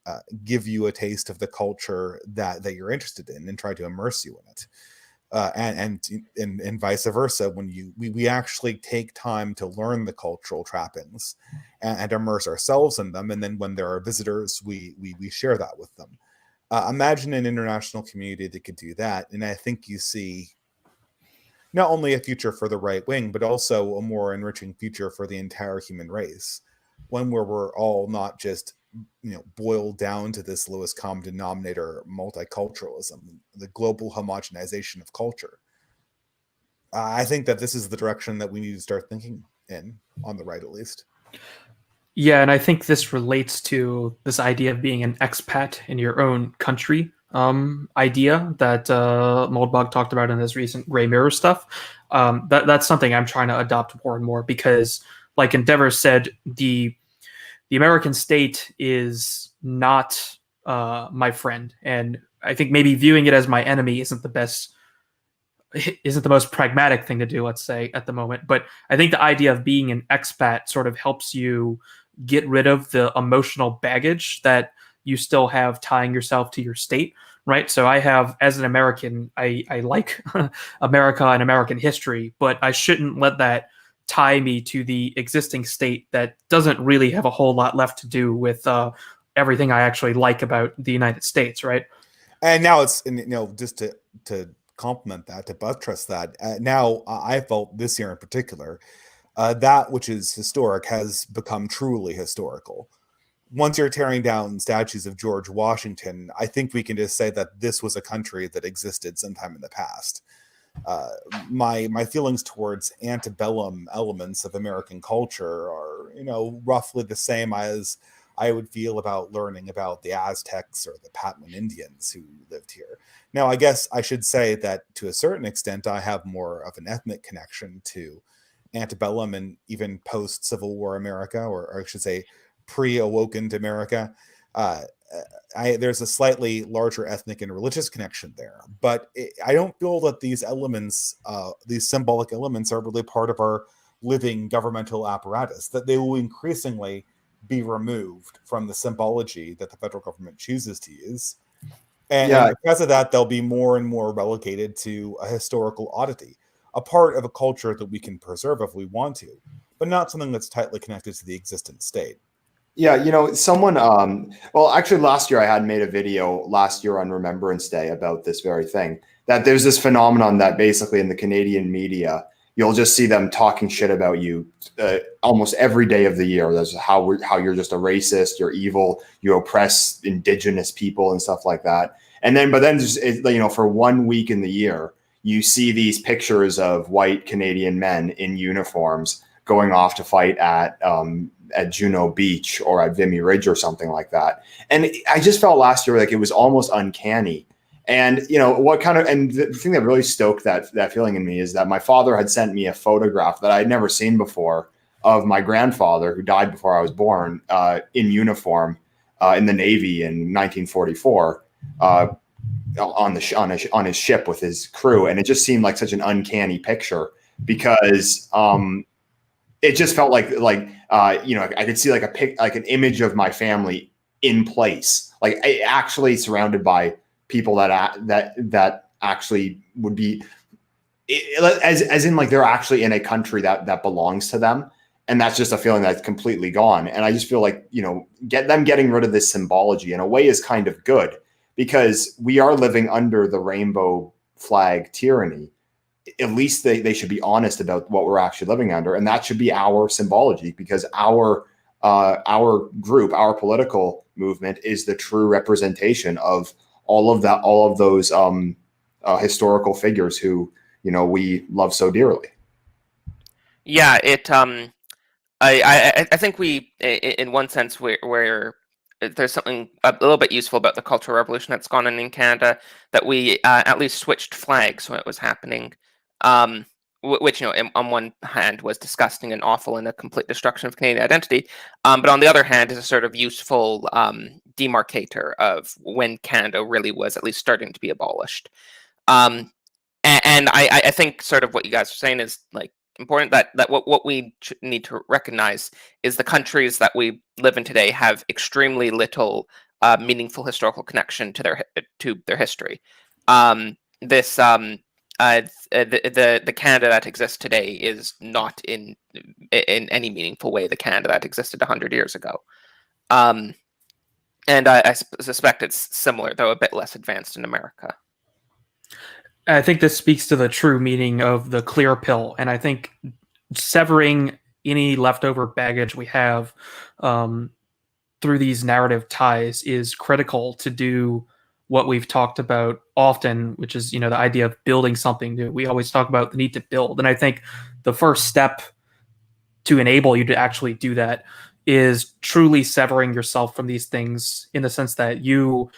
give you a taste of the culture that you're interested in and try to immerse you in it. And vice versa, when we actually take time to learn the cultural trappings and immerse ourselves in them, and then when there are visitors, we share that with them. Imagine an international community that could do that, and I think you see not only a future for the right wing, but also a more enriching future for the entire human race, one where we're all not just boiled down to this lowest common denominator, multiculturalism, the global homogenization of culture. I think that this is the direction that we need to start thinking in, on the right at least. Yeah, and I think this relates to this idea of being an expat in your own country idea that Moldbug talked about in his recent Gray Mirror stuff. That's something I'm trying to adopt more and more because, like Endeavour said, the American state is not my friend, and I think maybe viewing it as my enemy isn't the most pragmatic thing to do, let's say, at the moment. But I think the idea of being an expat sort of helps you get rid of the emotional baggage that you still have tying yourself to your state, right? So I have, as an American, I like America and American history, but I shouldn't let that tie me to the existing state that doesn't really have a whole lot left to do with everything I actually like about the United States, right? And now it's, just to complement that, to buttress that, now I felt this year in particular, that which is historic has become truly historical. Once you're tearing down statues of George Washington, I think we can just say that this was a country that existed sometime in the past. My feelings towards antebellum elements of American culture are, roughly the same as I would feel about learning about the Aztecs or the Patman Indians who lived here. Now, I guess I should say that to a certain extent, I have more of an ethnic connection to antebellum and even post-Civil War America, or I should say pre-awokened America. There's a slightly larger ethnic and religious connection there, but I don't feel that these elements, these symbolic elements, are really part of our living governmental apparatus, that they will increasingly be removed from the symbology that the federal government chooses to use. And because of that, they'll be more and more relegated to a historical oddity, a part of a culture that we can preserve if we want to, but not something that's tightly connected to the existent state. Yeah, someone, well, actually last year I had made a video on Remembrance Day about this very thing, that there's this phenomenon that basically in the Canadian media, you'll just see them talking shit about you almost every day of the year. That's how you're just a racist, you're evil, you oppress Indigenous people and stuff like that. But then just, for 1 week in the year, you see these pictures of white Canadian men in uniforms going off to fight at Juno Beach or at Vimy Ridge or something like that. And I just felt last year like it was almost uncanny. And the thing that really stoked that feeling in me is that my father had sent me a photograph that I had never seen before of my grandfather, who died before I was born, in uniform in the Navy in 1944. On his ship with his crew, and it just seemed like such an uncanny picture because it just felt like I could see like an image of my family in place, like actually surrounded by people that actually would be as in like they're actually in a country that belongs to them, and that's just a feeling that's completely gone. And I just feel like getting rid of this symbology in a way is kind of good, because we are living under the rainbow flag tyranny. At least they should be honest about what we're actually living under, and that should be our symbology, because our group, our political movement, is the true representation of all of those historical figures who we love so dearly. Yeah, I think we, in one sense, we're there's something a little bit useful about the Cultural Revolution that's gone on in Canada, that we at least switched flags when it was happening. which, on one hand was disgusting and awful and a complete destruction of Canadian identity, but on the other hand is a sort of useful demarcator of when Canada really was at least starting to be abolished. And I think sort of what you guys are saying is like important, that what we need to recognize is the countries that we live in today have extremely little meaningful historical connection to their history. The Canada that exists today is not in any meaningful way the Canada that existed 100 years ago. And I suspect it's similar, though a bit less advanced in America. I think this speaks to the true meaning of the clear pill, and I think severing any leftover baggage we have through these narrative ties is critical to do what we've talked about often, which is, the idea of building something new. We always talk about the need to build, and I think the first step to enable you to actually do that is truly severing yourself from these things, in the sense that you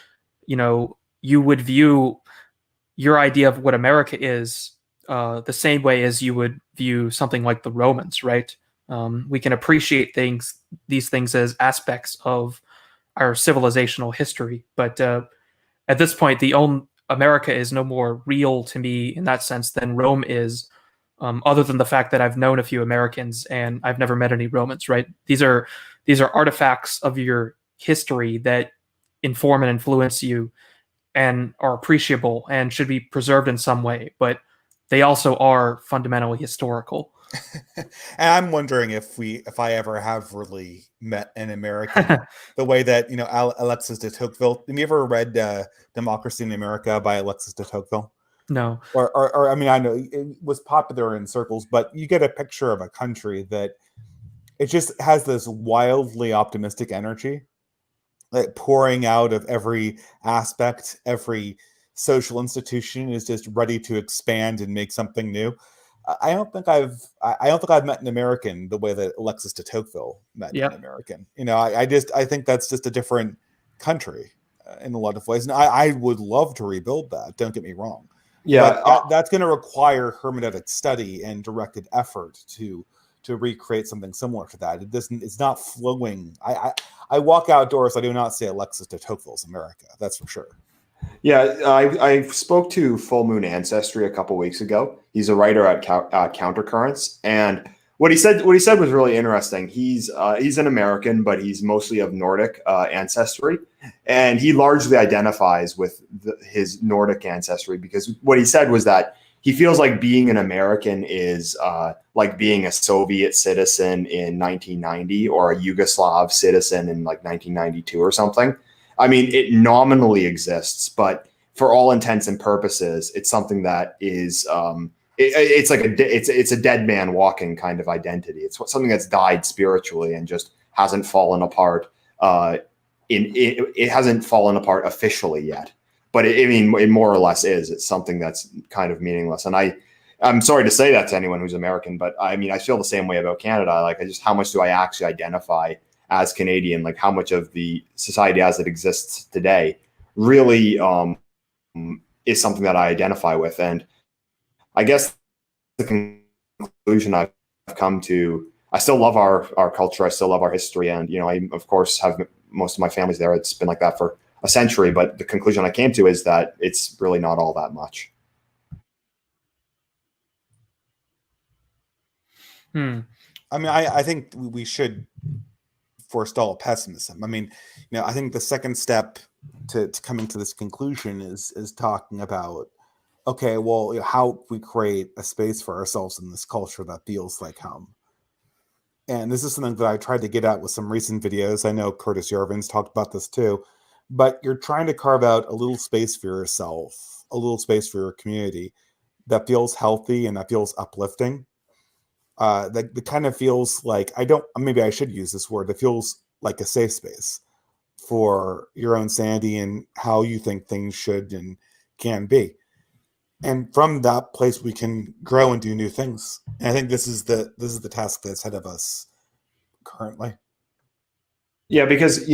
would view your idea of what America is the same way as you would view something like the Romans, right? We can appreciate these things as aspects of our civilizational history, but at this point, America is no more real to me in that sense than Rome is, other than the fact that I've known a few Americans and I've never met any Romans, right? These are artifacts of your history that inform and influence you and are appreciable and should be preserved in some way, but they also are fundamentally historical. And I'm wondering if I ever have really met an American the way that, Alexis de Tocqueville. Have you ever read Democracy in America by Alexis de Tocqueville? No. Or I mean, I know it was popular in circles, but you get a picture of a country that it just has this wildly optimistic energy, like pouring out of every aspect. Every social institution is just ready to expand and make something new. I don't think I've met an American the way that Alexis de Tocqueville met an American. I think that's just a different country in a lot of ways. And I would love to rebuild that. Don't get me wrong. Yeah, but that's going to require hermeneutic study and directed effort to recreate something similar to that. It's not flowing. I walk outdoors. I do not say Alexis de Tocqueville's America. That's for sure. Yeah, I spoke to Full Moon Ancestry a couple weeks ago. He's a writer at Countercurrents, and what he said was really interesting. He's an American, but he's mostly of Nordic ancestry, and he largely identifies with his Nordic ancestry, because what he said was that he feels like being an American is like being a Soviet citizen in 1990 or a Yugoslav citizen in like 1992 or something. I mean, it nominally exists, but for all intents and purposes, it's something that is it's a dead man walking kind of identity. It's something that's died spiritually and just hasn't fallen apart. It hasn't fallen apart officially yet, but it more or less is. It's something that's kind of meaningless. And I'm sorry to say that to anyone who's American, but I mean, I feel the same way about Canada. Like, how much do I actually identify as Canadian? Like, how much of the society as it exists today really is something that I identify with? And I guess the conclusion I've come to, I still love our culture. I still love our history. And, I, of course, have most of my family's there. It's been like that for a century. But the conclusion I came to is that it's really not all that much. I mean, I think we should forestall pessimism. I mean, I think the second step to coming to this conclusion is talking about, okay, well, how we create a space for ourselves in this culture that feels like home. And this is something that I tried to get at with some recent videos. I know Curtis Yarvin's talked about this too, but you're trying to carve out a little space for yourself, a little space for your community that feels healthy and that feels uplifting. That kind of feels like, maybe I should use this word, it feels like a safe space for your own sanity and how you think things should and can be. And from that place, we can grow and do new things. And I think this is the task that's ahead of us currently. Yeah, because,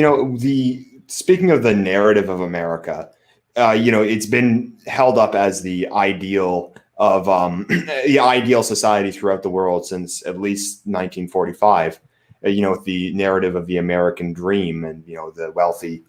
speaking of the narrative of America, it's been held up as the ideal the ideal society throughout the world since at least 1945. With the narrative of the American dream and the wealthy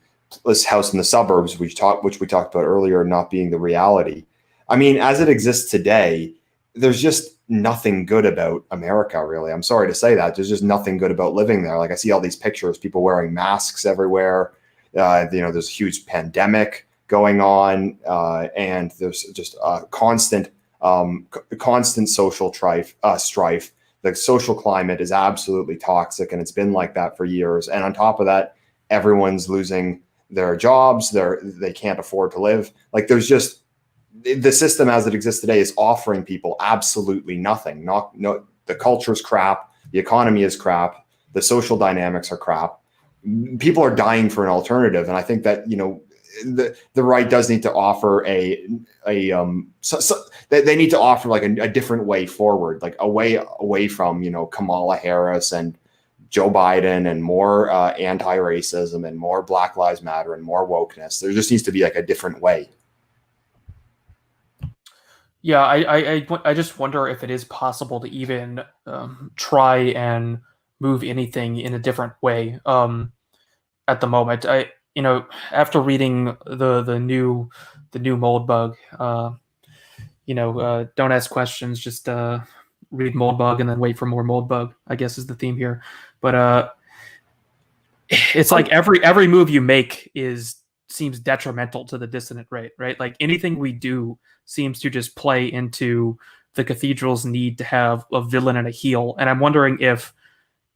house in the suburbs, which we talked about earlier, not being the reality. I mean, as it exists today, there's just nothing good about America, really. I'm sorry to say that. There's just nothing good about living there. Like, I see all these pictures, people wearing masks everywhere. There's a huge pandemic going on, and there's just constant social strife. The social climate is absolutely toxic, and it's been like that for years. And on top of that, everyone's losing their jobs. They can't afford to live. Like, there's just, the system as it exists today is offering people absolutely nothing. The culture's crap. The economy is crap. The social dynamics are crap. People are dying for an alternative. And I think that, the right does need to offer they need to offer like a different way forward, like a way away from, Kamala Harris and Joe Biden and more anti-racism and more Black Lives Matter and more wokeness. There just needs to be like a different way. Yeah, I just wonder if it is possible to even try and move anything in a different way at the moment. After reading the new Moldbug, don't ask questions, just read Moldbug and then wait for more Moldbug, I guess is the theme here. But it's like every move you make seems detrimental to the dissident right? Like, anything we do seems to just play into the cathedral's need to have a villain and a heel. And I'm wondering if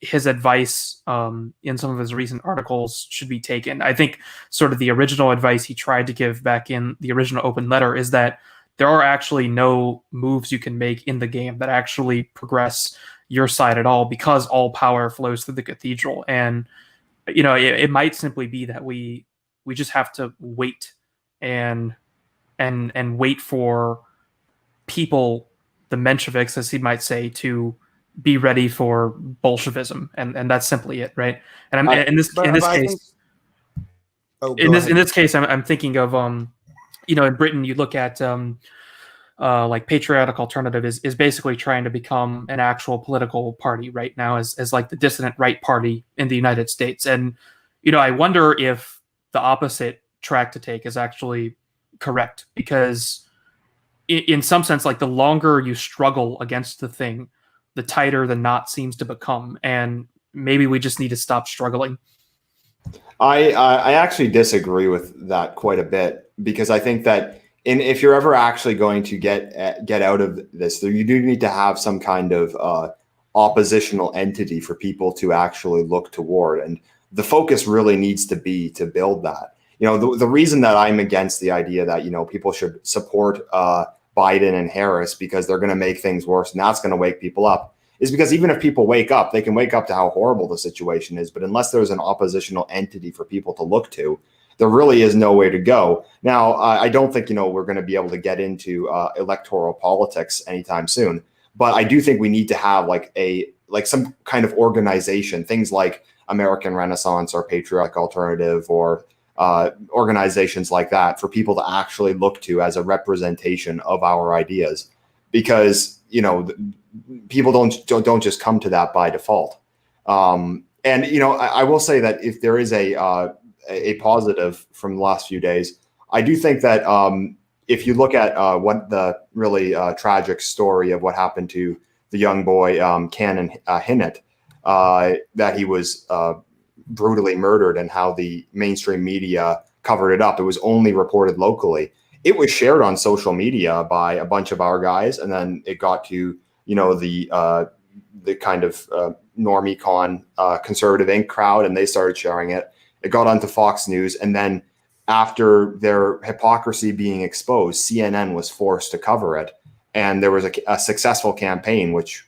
his advice in some of his recent articles should be taken. I think sort of the original advice he tried to give back in the original open letter is that there are actually no moves you can make in the game that actually progress your side at all, because all power flows through the cathedral. And it might simply be that we just have to wait and wait for people, the Mensheviks, as he might say, to be ready for Bolshevism, and that's simply it, right? And in this case, I'm thinking of in Britain, you look at like Patriotic Alternative is basically trying to become an actual political party right now, as like the dissident right party in the United States. And I wonder if the opposite track to take is actually correct, because in some sense, like, the longer you struggle against the thing, the tighter the knot seems to become, and maybe we just need to stop struggling. I actually disagree with that quite a bit, because I think that if you're ever actually going to get out of this, you do need to have some kind of oppositional entity for people to actually look toward, and the focus really needs to be to build that. The reason that I'm against the idea that people should support Biden and Harris because they're going to make things worse and that's going to wake people up is because even if people wake up, they can wake up to how horrible the situation is. But unless there's an oppositional entity for people to look to, there really is no way to go. Now, I don't think, we're going to be able to get into electoral politics anytime soon. But I do think we need to have some kind of organization, things like American Renaissance or Patriotic Alternative or organizations like that, for people to actually look to as a representation of our ideas, because people don't just come to that by default. And I will say that if there is a positive from the last few days, I do think that if you look at what the really tragic story of what happened to the young boy Canon Hinnett, that he was brutally murdered, and how the mainstream media covered it up. It was only reported locally. It was shared on social media by a bunch of our guys, and then it got to the kind of normie conservative Inc. crowd, and they started sharing it. It got onto Fox News, and then after their hypocrisy being exposed, CNN was forced to cover it, and there was a successful campaign which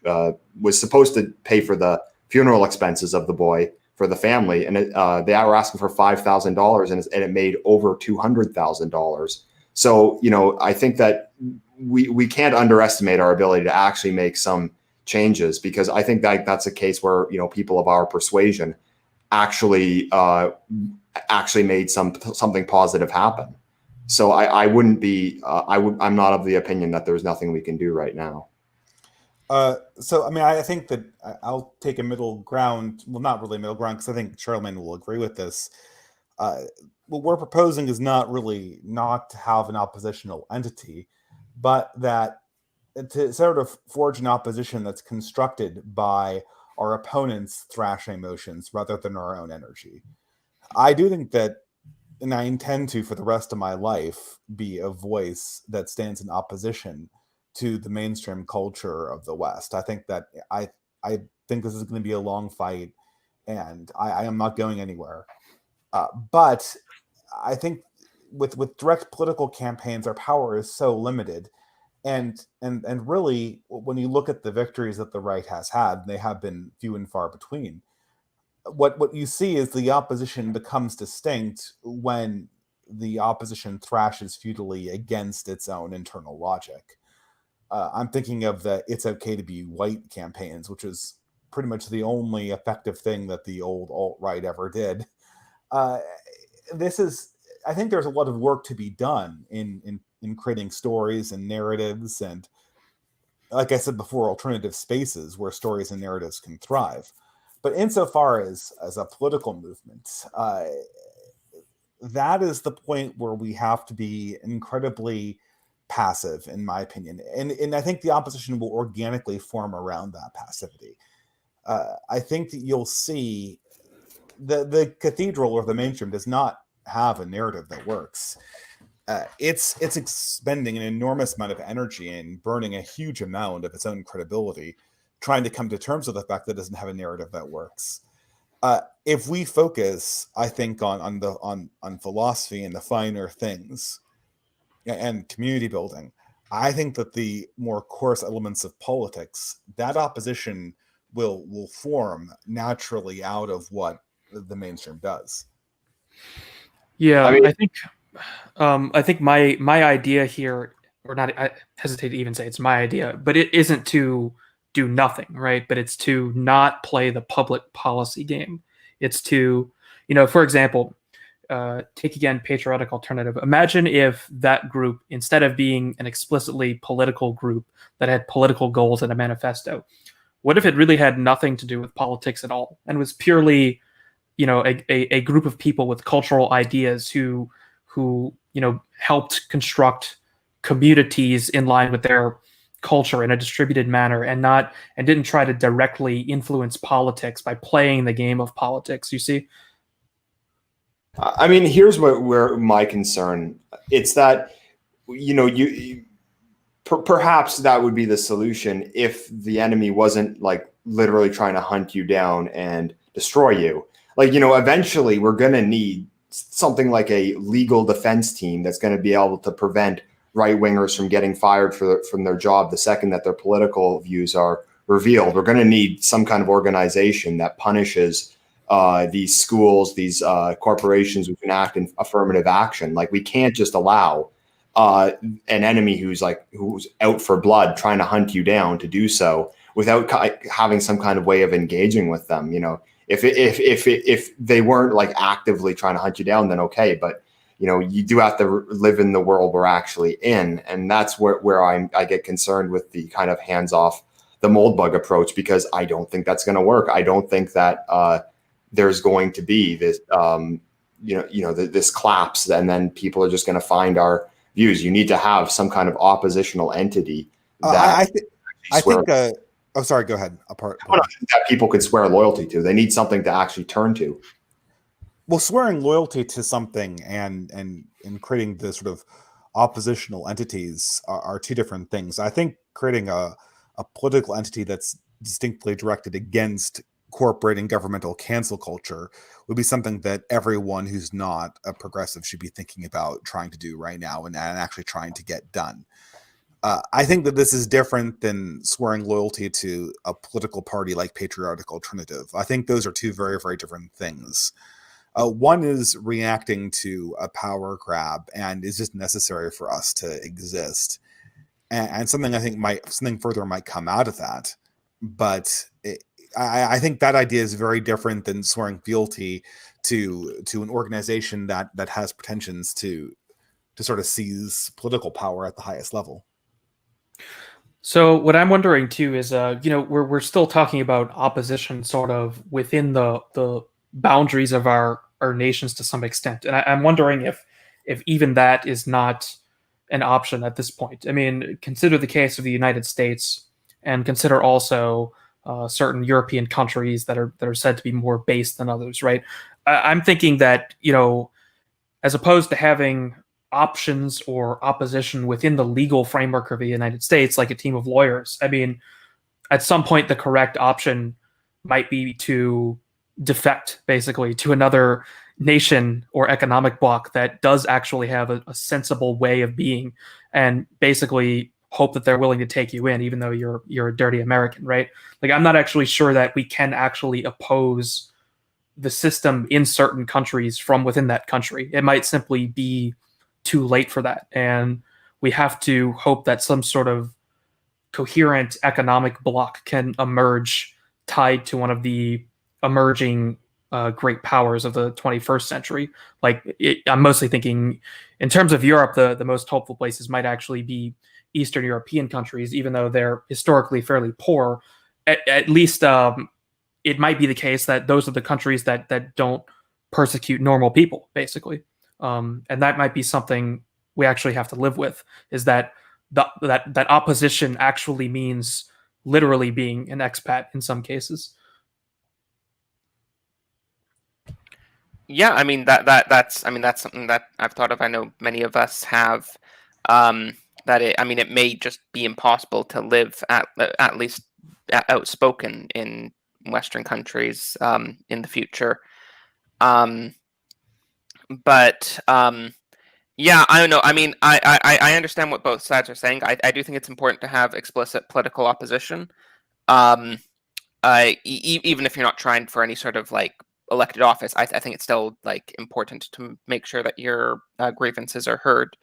was supposed to pay for the funeral expenses of the boy for the family, and they were asking for $5,000, and it made over $200,000. So I think that we can't underestimate our ability to actually make some changes, because I think that that's a case where people of our persuasion actually made something positive happen. So I wouldn't be. I'm not of the opinion that there's nothing we can do right now. So I mean, I think that I'll take a middle ground. Well, not really middle ground, because I think Charlemagne will agree with this. What we're proposing is not really not to have an oppositional entity, but that to sort of forge an opposition that's constructed by our opponent's thrashing motions rather than our own energy. I do think that, and I intend to, for the rest of my life, be a voice that stands in opposition to the mainstream culture of the West. I think that I think this is going to be a long fight, and I am not going anywhere. But I think with direct political campaigns, our power is so limited. And really, when you look at the victories that the right has had, they have been few and far between. What you see is the opposition becomes distinct when the opposition thrashes futilely against its own internal logic. I'm thinking of the "It's Okay to Be White" campaigns, which is pretty much the only effective thing that the old alt-right ever did. I think there's a lot of work to be done in creating stories and narratives, and, like I said before, alternative spaces where stories and narratives can thrive. But insofar as a political movement, that is the point where we have to be incredibly passive, in my opinion. And I think the opposition will organically form around that passivity. I think that you'll see the cathedral or the mainstream does not have a narrative that works. It's expending an enormous amount of energy and burning a huge amount of its own credibility, trying to come to terms with the fact that it doesn't have a narrative that works. If we focus, I think, on philosophy and the finer things and community building, I think that the more coarse elements of politics, that opposition will form naturally out of what the mainstream does. Yeah, I think my idea here, or not, I hesitate to even say it's my idea, but it isn't to do nothing, right? But it's to not play the public policy game. It's to, for example, take again Patriotic Alternative. Imagine if that group, instead of being an explicitly political group that had political goals and a manifesto, what if it really had nothing to do with politics at all and was purely, a group of people with cultural ideas who helped construct communities in line with their culture in a distributed manner, and didn't try to directly influence politics by playing the game of politics. You see? I mean, here's where my concern. It's that, perhaps that would be the solution if the enemy wasn't like literally trying to hunt you down and destroy you. Like, eventually we're going to need something like a legal defense team that's going to be able to prevent right-wingers from getting fired from their job the second that their political views are revealed. We're going to need some kind of organization that punishes these schools, these corporations who can act in affirmative action. Like, we can't just allow an enemy who's out for blood trying to hunt you down to do so without having some kind of way of engaging with them. If they weren't like actively trying to hunt you down, then okay. But you do have to live in the world we're actually in, and that's where I get concerned with the kind of hands-off the Moldbug approach, because I don't think that's going to work. I don't think that there's going to be this this collapse, and then people are just going to find our views. You need to have some kind of oppositional entity that oh, sorry, go ahead. That people can swear loyalty to. They need something to actually turn to. Well, swearing loyalty to something and creating the sort of oppositional entities are two different things. I think creating a political entity that's distinctly directed against corporate and governmental cancel culture would be something that everyone who's not a progressive should be thinking about trying to do right now and actually trying to get done. I think that this is different than swearing loyalty to a political party like Patriotic Alternative. I think those are two very, very different things. One is reacting to a power grab and is just necessary for us to exist. And something I think something further might come out of that. But I think that idea is very different than swearing fealty to an organization that has pretensions to sort of seize political power at the highest level. So what I'm wondering too is, we're still talking about opposition sort of within the boundaries of our nations to some extent, and I'm wondering if even that is not an option at this point. I mean, consider the case of the United States, and consider also certain European countries that are said to be more based than others, right? I'm thinking that, as opposed to having options or opposition within the legal framework of the United States, like a team of lawyers, I mean, at some point, the correct option might be to defect basically to another nation or economic bloc that does actually have a sensible way of being, and basically hope that they're willing to take you in, even though you're a dirty American, right? Like, I'm not actually sure that we can actually oppose the system in certain countries from within that country. It might simply be too late for that, and we have to hope that some sort of coherent economic bloc can emerge tied to one of the emerging great powers of the 21st century. I'm mostly thinking in terms of Europe, the most hopeful places might actually be Eastern European countries, even though they're historically fairly poor. At least it might be the case that those are the countries that don't persecute normal people, basically. And that might be something we actually have to live with, is that that opposition actually means literally being an expat in some cases. Yeah, I mean that's something that I've thought of. I know many of us have. It may just be impossible to live at least outspoken in Western countries in the future. Yeah, I don't know. I mean, I understand what both sides are saying. I do think it's important to have explicit political opposition, even if you're not trying for any sort of like elected office. I think it's still like important to make sure that your grievances are heard,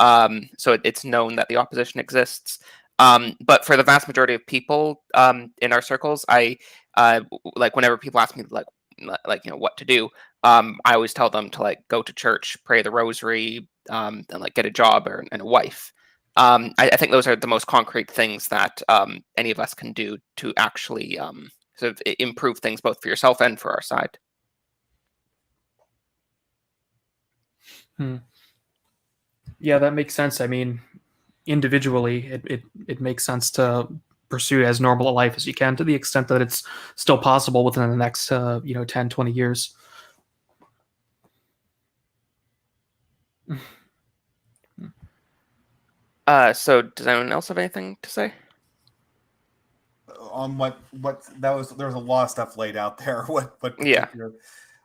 so it's known that the opposition exists. But for the vast majority of people in our circles, I like whenever people ask me like what to do, I always tell them to like go to church, pray the rosary, and like get a job and a wife. I think those are the most concrete things that any of us can do to actually sort of improve things both for yourself and for our side. Yeah, that makes sense. I mean, individually, it makes sense to pursue as normal a life as you can, to the extent that it's still possible within the next 10, 20 years. So does anyone else have anything to say on what that was? There was a lot of stuff laid out there. Yeah.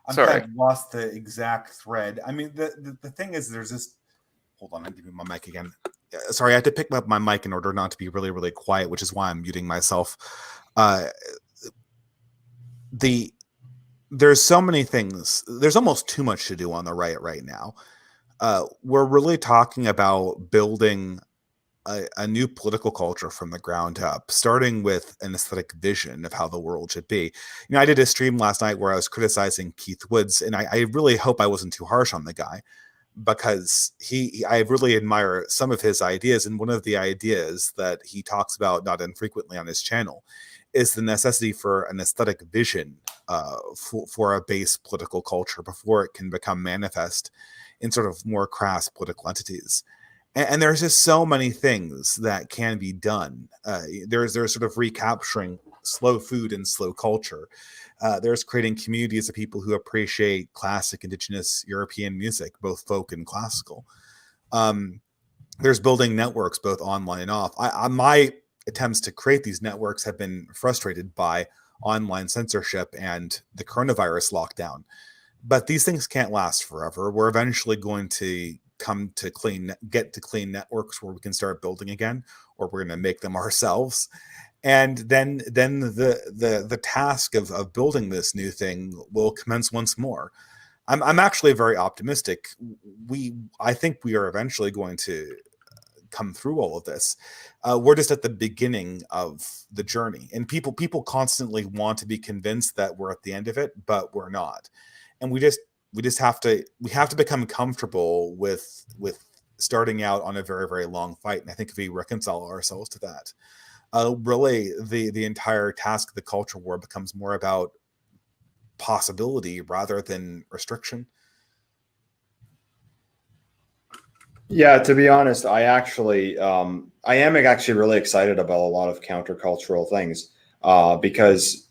I'm kind of lost the exact thread. I mean, the thing is, there's this. Hold on, I'm giving my mic again. Sorry, I had to pick up my mic in order not to be really, really quiet, which is why I'm muting myself. There's so many things. There's almost too much to do on the right now. We're really talking about building a new political culture from the ground up, starting with an aesthetic vision of how the world should be. I did a stream last night where I was criticizing Keith Woods, and I really hope I wasn't too harsh on the guy, because I really admire some of his ideas. And one of the ideas that he talks about not infrequently on his channel is the necessity for an aesthetic vision for a base political culture before it can become manifest in sort of more crass political entities. And there's just so many things that can be done. There's sort of recapturing slow food and slow culture. There's creating communities of people who appreciate classic indigenous European music, both folk and classical. There's building networks both online and off. My attempts to create these networks have been frustrated by online censorship and the coronavirus lockdown. But these things can't last forever. We're eventually going to get to clean networks where we can start building again, or we're going to make them ourselves. And then the task of building this new thing will commence once more. I'm actually very optimistic. I think we are eventually going to come through all of this. We're just at the beginning of the journey, and people constantly want to be convinced that we're at the end of it, but we're not. And we have to become comfortable with starting out on a very, very long fight. And I think if we reconcile ourselves to that, really the entire task of the culture war becomes more about possibility rather than restriction. Yeah, to be honest, I am actually really excited about a lot of countercultural things because,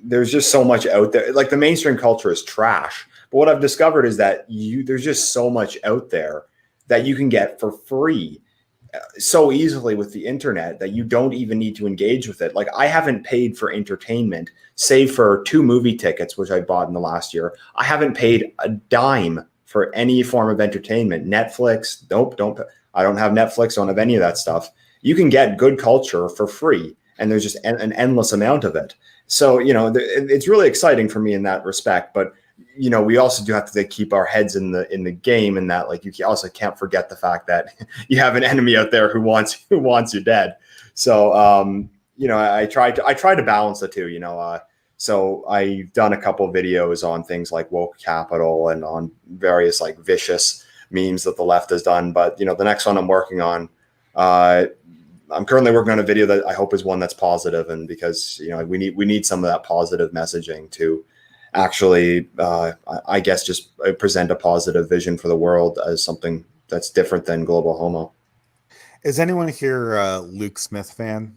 there's just so much out there. Like, the mainstream culture is trash. But what I've discovered is that there's just so much out there that you can get for free so easily with the internet that you don't even need to engage with it. Like, I haven't paid for entertainment, save for 2 movie tickets, which I bought in the last year. I haven't paid a dime for any form of entertainment. Netflix, nope, I don't have Netflix, don't have any of that stuff. You can get good culture for free, and there's just an endless amount of it. So, it's really exciting for me in that respect. But, we also do have to keep our heads in the game, and that, like, you also can't forget the fact that you have an enemy out there who wants you dead. So, I try to balance the two, So I've done a couple of videos on things like woke capital and on various like vicious memes that the left has done. But, the next one I'm working on, I'm currently working on a video that I hope is one that's positive, and because we need some of that positive messaging to actually, I guess, just present a positive vision for the world as something that's different than global homo. Is anyone here a Luke Smith fan?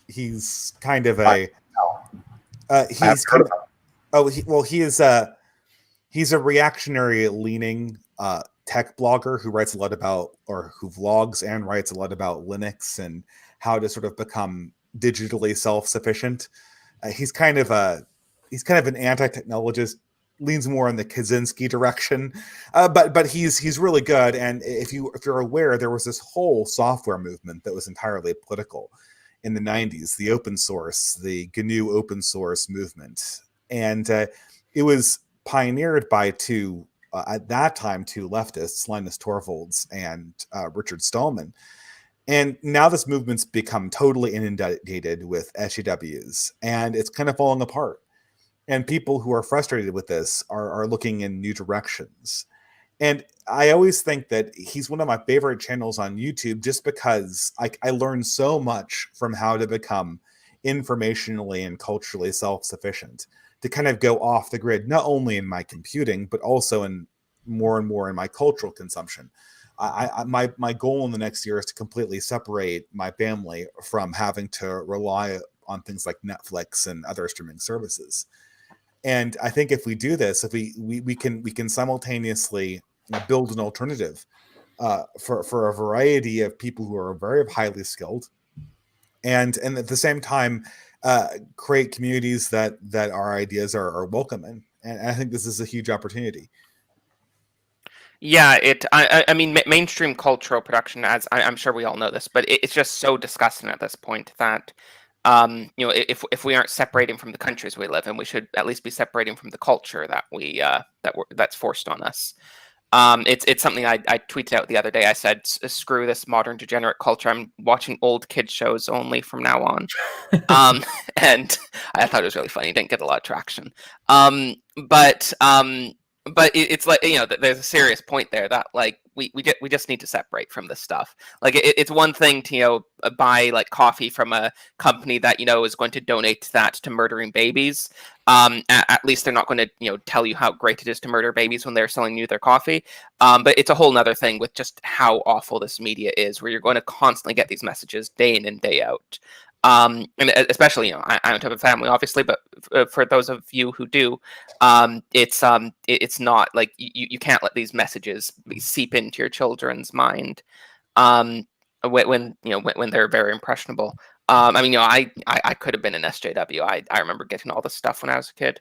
He's kind of a he's a reactionary leaning tech blogger who writes a lot about, or who vlogs and writes a lot about Linux and how to sort of become digitally self-sufficient. He's kind of an anti-technologist, leans more in the Kaczynski direction, but he's really good. And if you're aware, there was this whole software movement that was entirely political in the 90s, the open source, the GNU open source movement, and it was pioneered by at that time two leftists, Linus Torvalds and Richard Stallman. And now this movement's become totally inundated with SJWs, and it's kind of falling apart. And people who are frustrated with this are looking in new directions. And I always think that he's one of my favorite channels on YouTube, just because I learned so much from how to become informationally and culturally self-sufficient, to kind of go off the grid, not only in my computing, but also in more and more in my cultural consumption. My goal in the next year is to completely separate my family from having to rely on things like Netflix and other streaming services. And I think if we do this, if we can simultaneously build an alternative for a variety of people who are very highly skilled, and at the same time create communities that our ideas are welcome in. And I think this is a huge opportunity. Yeah, I mean, mainstream cultural production, as I'm sure we all know this, but it's just so disgusting at this point that, if we aren't separating from the countries we live in, we should at least be separating from the culture that that's forced on us. It's something I tweeted out the other day. I said, "Screw this modern degenerate culture. I'm watching old kid shows only from now on." And I thought it was really funny. It didn't get a lot of traction. But it's like, there's a serious point there that, like, we just need to separate from this stuff. Like, it's one thing to buy like coffee from a company that is going to donate that to murdering babies. At least they're not going to tell you how great it is to murder babies when they're selling you their coffee. But it's a whole nother thing with just how awful this media is, where you're going to constantly get these messages day in and day out. And especially, I don't have a family, obviously, but for those of you who do, it's not like you can't let these messages seep into your children's mind when they're very impressionable. I mean, I could have been an SJW. I remember getting all this stuff when I was a kid.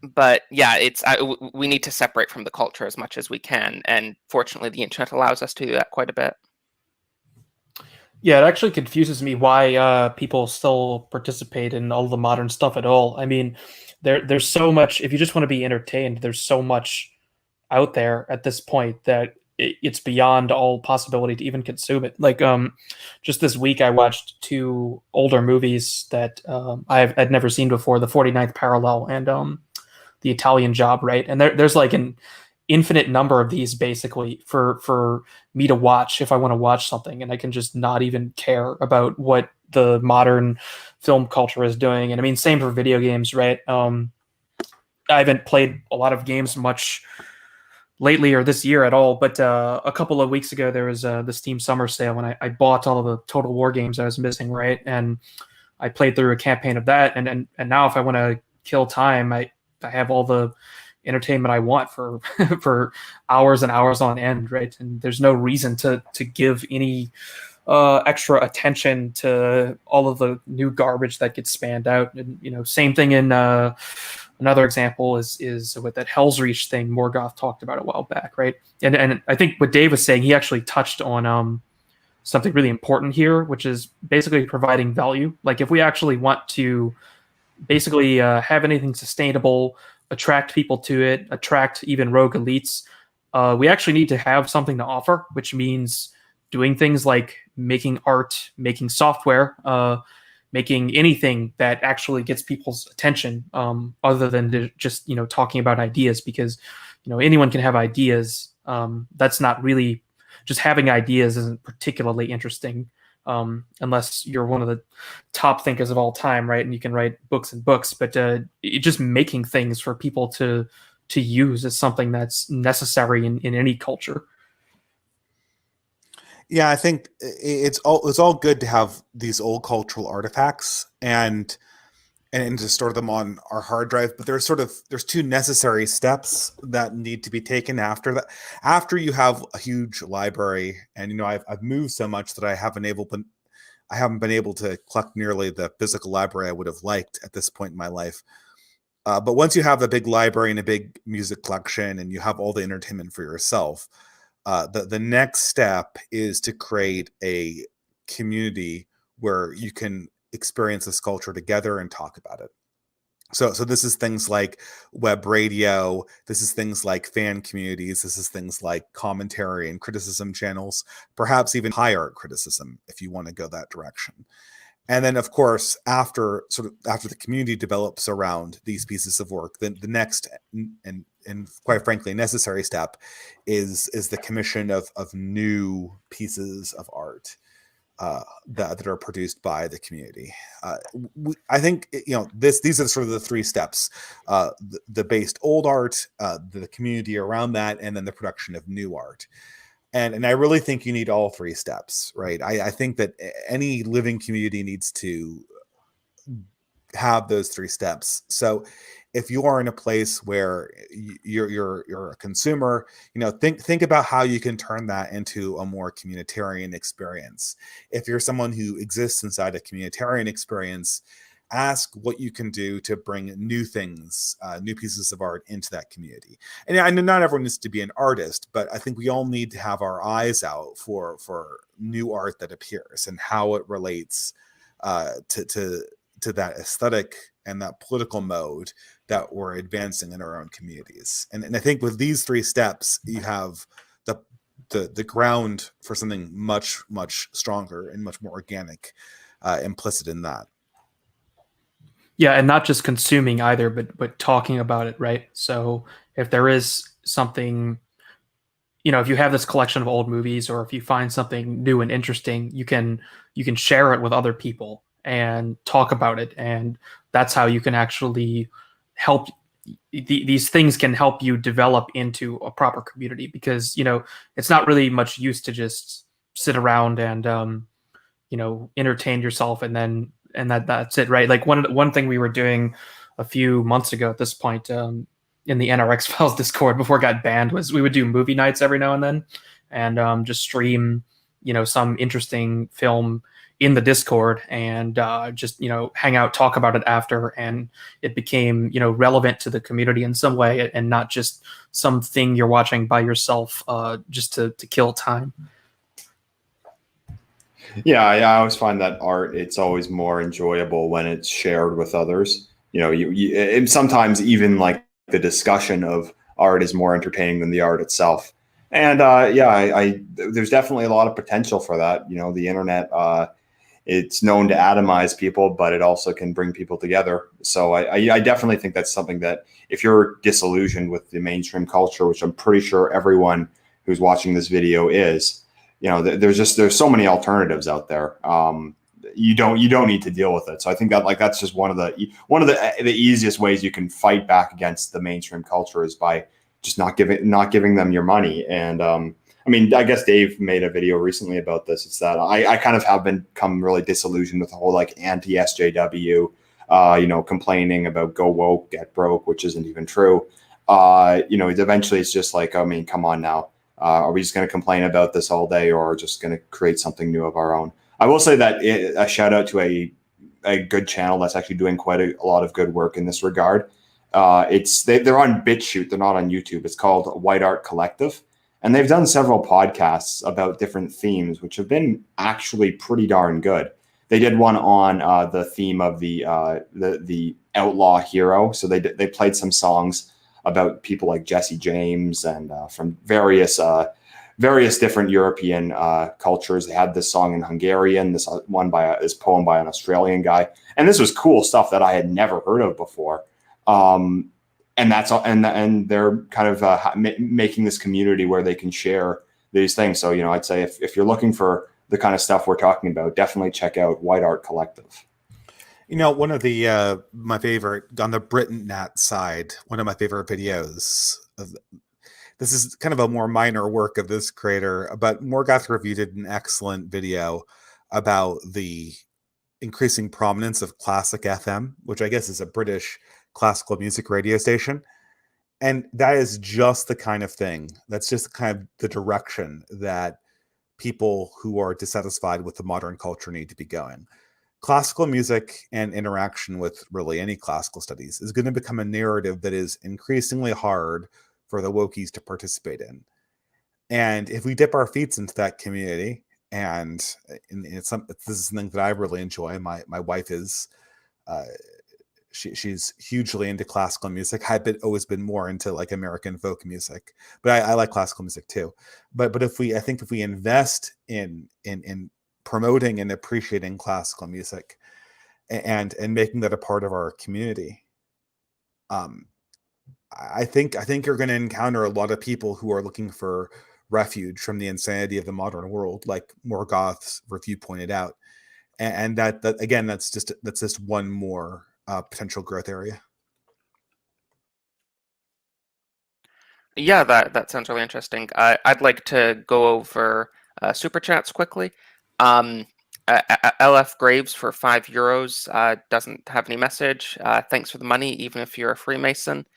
But yeah, we need to separate from the culture as much as we can, and fortunately, the internet allows us to do that quite a bit. Yeah, it actually confuses me why people still participate in all the modern stuff at all. I mean, there's so much. If you just want to be entertained, there's so much out there at this point that it's beyond all possibility to even consume it. Like, just this week, I watched 2 older movies that I'd never seen before: The 49th Parallel and The Italian Job. Right, and there's like an infinite number of these basically for me to watch if I want to watch something, and I can just not even care about what the modern film culture is doing. And I mean, same for video games, right? I haven't played a lot of games much lately or this year at all, but a couple of weeks ago there was the Steam Summer Sale, and I bought all of the Total War games I was missing, right? And I played through a campaign of that, and now if I want to kill time, I have all the entertainment I want for for hours and hours on end, right? And there's no reason to give any extra attention to all of the new garbage that gets spanned out. And same thing in another example is with that Hell's Reach thing Morgoth talked about a while back, right? And I think what Dave was saying, he actually touched on something really important here, which is basically providing value. Like if we actually want to basically have anything sustainable, attract people to it, attract even rogue elites, we actually need to have something to offer, which means doing things like making art, making software, making anything that actually gets people's attention, other than just talking about ideas, because anyone can have ideas. That's not really, just having ideas isn't particularly interesting, unless you're one of the top thinkers of all time, right? And you can write books and books, but just making things for people to use is something that's necessary in any culture. Yeah, I think it's all good to have these old cultural artifacts and to store them on our hard drive, but there's two necessary steps that need to be taken after that. After you have a huge library, and I've moved so much that I haven't been able to collect nearly the physical library I would have liked at this point in my life. But once you have a big library and a big music collection, and you have all the entertainment for yourself, the next step is to create a community where you can experience this culture together and talk about it. So this is things like web radio. This is things like fan communities. This is things like commentary and criticism channels, perhaps even high art criticism if you want to go that direction. And then, of course, after the community develops around these pieces of work, then the next and quite frankly necessary step is the commission of new pieces of art that are produced by the community. I think these are sort of the three steps: the based old art, the community around that, and then the production of new art. And I really think you need all three steps, right? I think that any living community needs to have those three steps. So if you are in a place where you're a consumer, think about how you can turn that into a more communitarian experience. If you're someone who exists inside a communitarian experience, ask what you can do to bring new things, new pieces of art into that community. And I know not everyone needs to be an artist, but I think we all need to have our eyes out for new art that appears and how it relates to that aesthetic and that political mode that we're advancing in our own communities. And I think with these three steps, you have the ground for something much, much stronger and much more organic implicit in that. Yeah, and not just consuming either, but talking about it, right? So if there is something, if you have this collection of old movies, or if you find something new and interesting, you can share it with other people and talk about it, and that's how you can actually help. These things can help you develop into a proper community, because it's not really much use to just sit around and entertain yourself and that's it, right? Like one thing we were doing a few months ago at this point in the NRX Files Discord before it got banned was we would do movie nights every now and then, and just stream some interesting film in the Discord, and just hang out, talk about it after, and it became relevant to the community in some way, and not just something you're watching by yourself just to kill time. Yeah, I always find that art, it's always more enjoyable when it's shared with others. And sometimes even like the discussion of art is more entertaining than the art itself. And there's definitely a lot of potential for that. The internet it's known to atomize people, but it also can bring people together. So I definitely think that's something that if you're disillusioned with the mainstream culture, which I'm pretty sure everyone who's watching this video is, there's so many alternatives out there. You don't need to deal with it. So I think that that's just one of the easiest ways you can fight back against the mainstream culture is by just not giving them your money. And I mean, I guess Dave made a video recently about this. It's that I kind of have become really disillusioned with the whole like anti-SJW, complaining about go woke, get broke, which isn't even true. Eventually it's just like, I mean, come on now. Are we just going to complain about this all day, or just going to create something new of our own? I will say that a shout out to a good channel that's actually doing quite a lot of good work in this regard. They're on BitChute. They're not on YouTube. It's called White Art Collective. And they've done several podcasts about different themes, which have been actually pretty darn good. They did one on the theme of the outlaw hero. So they played some songs about people like Jesse James and from various different European cultures. They had this song in Hungarian, this poem by an Australian guy, and this was cool stuff that I had never heard of before. And that's and they're kind of making this community where they can share these things. So I'd say if you're looking for the kind of stuff we're talking about, definitely check out White Art Collective. One of the my favorite on the BritNat side, one of my favorite videos. This is kind of a more minor work of this creator, but Morgoth Review did an excellent video about the increasing prominence of Classic FM, which I guess is a British classical music radio station. And that is just the kind of thing, that's just kind of the direction that people who are dissatisfied with the modern culture need to be going. Classical music and interaction with really any classical studies is going to become a narrative that is increasingly hard for the wokies to participate in. And if we dip our feet into that community, and this is something that I really enjoy. My wife is, she's hugely into classical music. I've always been more into like American folk music, but I like classical music too. But if we invest in promoting and appreciating classical music and making that a part of our community, I think you're going to encounter a lot of people who are looking for refuge from the insanity of the modern world, like Morgoth's review pointed out, and that again, that's just one more potential growth area. Yeah, that sounds really interesting. I'd like to go over super chats quickly. LF Graves for €5 doesn't have any message. Thanks for the money, even if you're a Freemason.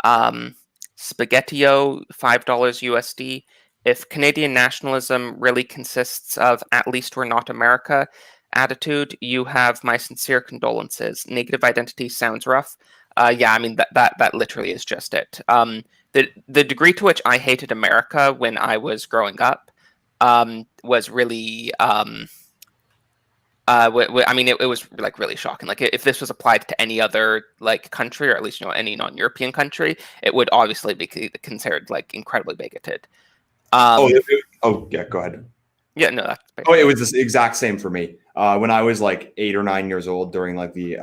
Spaghettio, $5 USD. If Canadian nationalism really consists of "at least we're not America" attitude, you have my sincere condolences. Negative identity sounds rough. Yeah, I mean that literally is just it. The degree to which I hated America when I was growing up was really I mean, it was like really shocking. Like if this was applied to any other like country, or at least any non-European country, it would obviously be considered like incredibly bigoted. Yeah, go ahead. Yeah, no, that's it was the exact same for me. When I was like 8 or 9 years old, during like the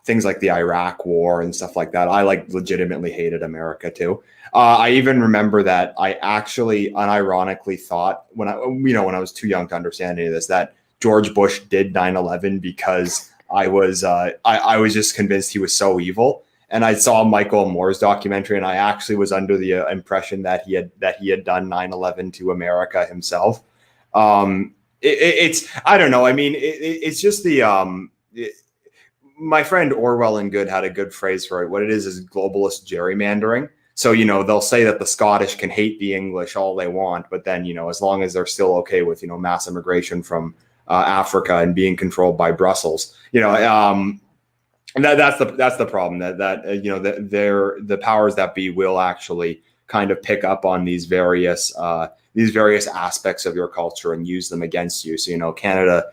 things like the Iraq War and stuff like that, I like legitimately hated America too. I even remember that I actually unironically thought when I was too young to understand any of this, that George Bush did 9/11 because I was just convinced he was so evil. And I saw Michael Moore's documentary, and I actually was under the impression that he had done 9/11 to America himself. It's I don't know. I mean, it's just my friend Orwell and Good had a good phrase for it. What it is globalist gerrymandering. So, they'll say that the Scottish can hate the English all they want, but then, as long as they're still okay with, mass immigration from Africa and being controlled by Brussels, and that's the problem that the powers that be will actually kind of pick up on these various aspects of your culture and use them against you. So, Canada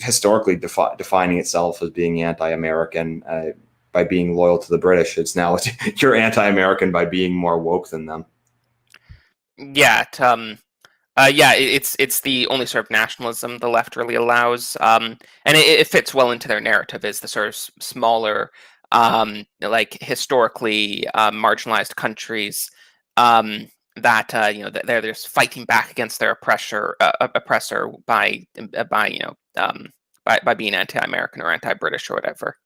historically defining itself as being anti-American by being loyal to the British, you're anti-American by being more woke than them. Yeah, It's the only sort of nationalism the left really allows, and it fits well into their narrative. Is the sort of smaller, like historically marginalized countries that they're just fighting back against their oppressor by by being anti-American or anti-British or whatever.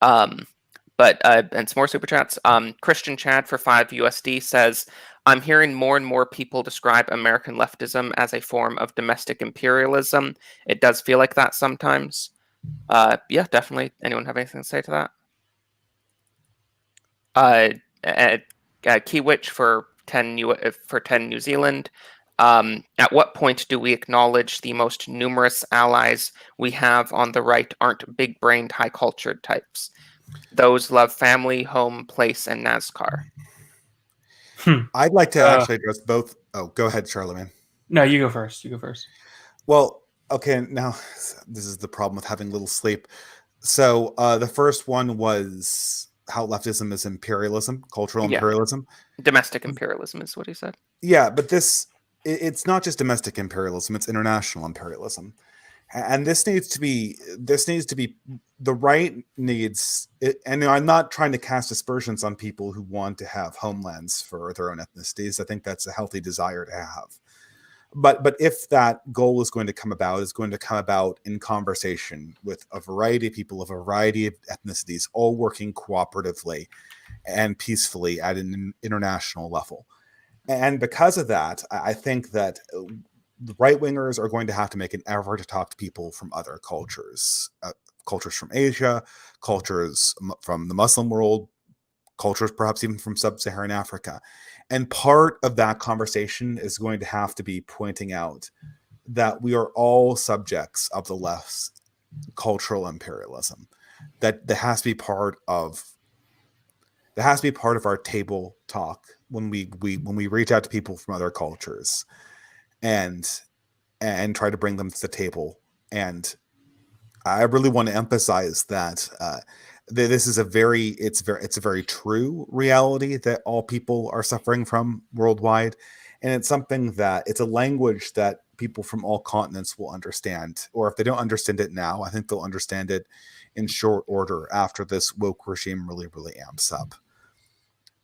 But and some more super chats. Christian Chad for 5 USD says, I'm hearing more and more people describe American leftism as a form of domestic imperialism. It does feel like that sometimes. Yeah, definitely. Anyone have anything to say to that? Kiewicz for 10 New Zealand. At what point do we acknowledge the most numerous allies we have on the right aren't big-brained, high-cultured types? Those love family, home, place, and NASCAR. I'd like to actually address both. Oh, go ahead, Charlemagne. No, you go first. Well, okay, now this is the problem with having little sleep. So the first one was how leftism is imperialism, cultural imperialism. Domestic imperialism is what he said. Yeah, but it's not just domestic imperialism, it's international imperialism. And this needs to be the right needs it, and I'm not trying to cast aspersions on people who want to have homelands for their own ethnicities. I think that's a healthy desire to have. But if that goal is going to come about in conversation with a variety of people, a variety of ethnicities, all working cooperatively and peacefully at an international level. And because of that, I think that the right-wingers are going to have to make an effort to talk to people from other cultures, cultures from Asia, cultures from the Muslim world, cultures perhaps even from sub-Saharan Africa. And part of that conversation is going to have to be pointing out that we are all subjects of the left's cultural imperialism. That has to be part of our table talk when we reach out to people from other cultures and try to bring them to the table. And I really want to emphasize that this is a very true reality that all people are suffering from worldwide, and it's something that it's a language that people from all continents will understand, or if they don't understand it now, I think they'll understand it in short order after this woke regime really amps up.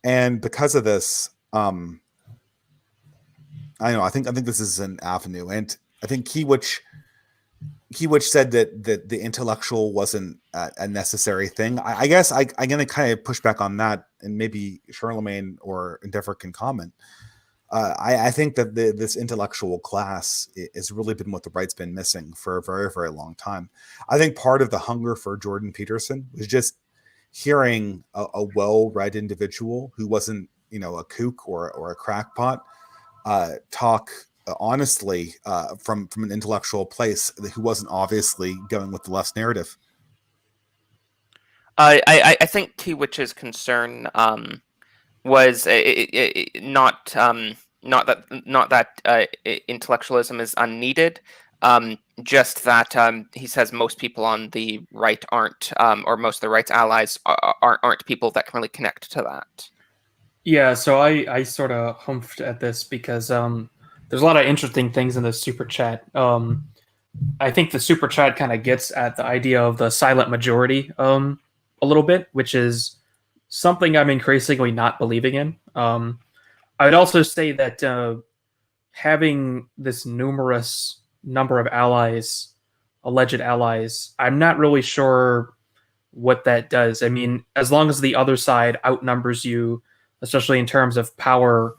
And because of this, I think this is an avenue, and I think Kiewicz said that the intellectual wasn't a necessary thing. I guess I'm going to kind of push back on that, and maybe Charlemagne or Endeavour can comment. I think that this intellectual class has really been what the right's been missing for a very, very long time. I think part of the hunger for Jordan Peterson was just hearing a well-read individual who wasn't, a kook or a crackpot talk honestly from an intellectual place, who wasn't obviously going with the left's narrative. I think Kiewicz's concern was not that intellectualism is unneeded, just that he says most people on the right aren't, or most of the right's allies aren't people that can really connect to that. Yeah, so I sort of humphed at this because there's a lot of interesting things in the super chat. I think the super chat kind of gets at the idea of the silent majority a little bit, which is something I'm increasingly not believing in. I would also say that having this numerous number of allies, alleged allies, I'm not really sure what that does. I mean, as long as the other side outnumbers you, especially in terms of power,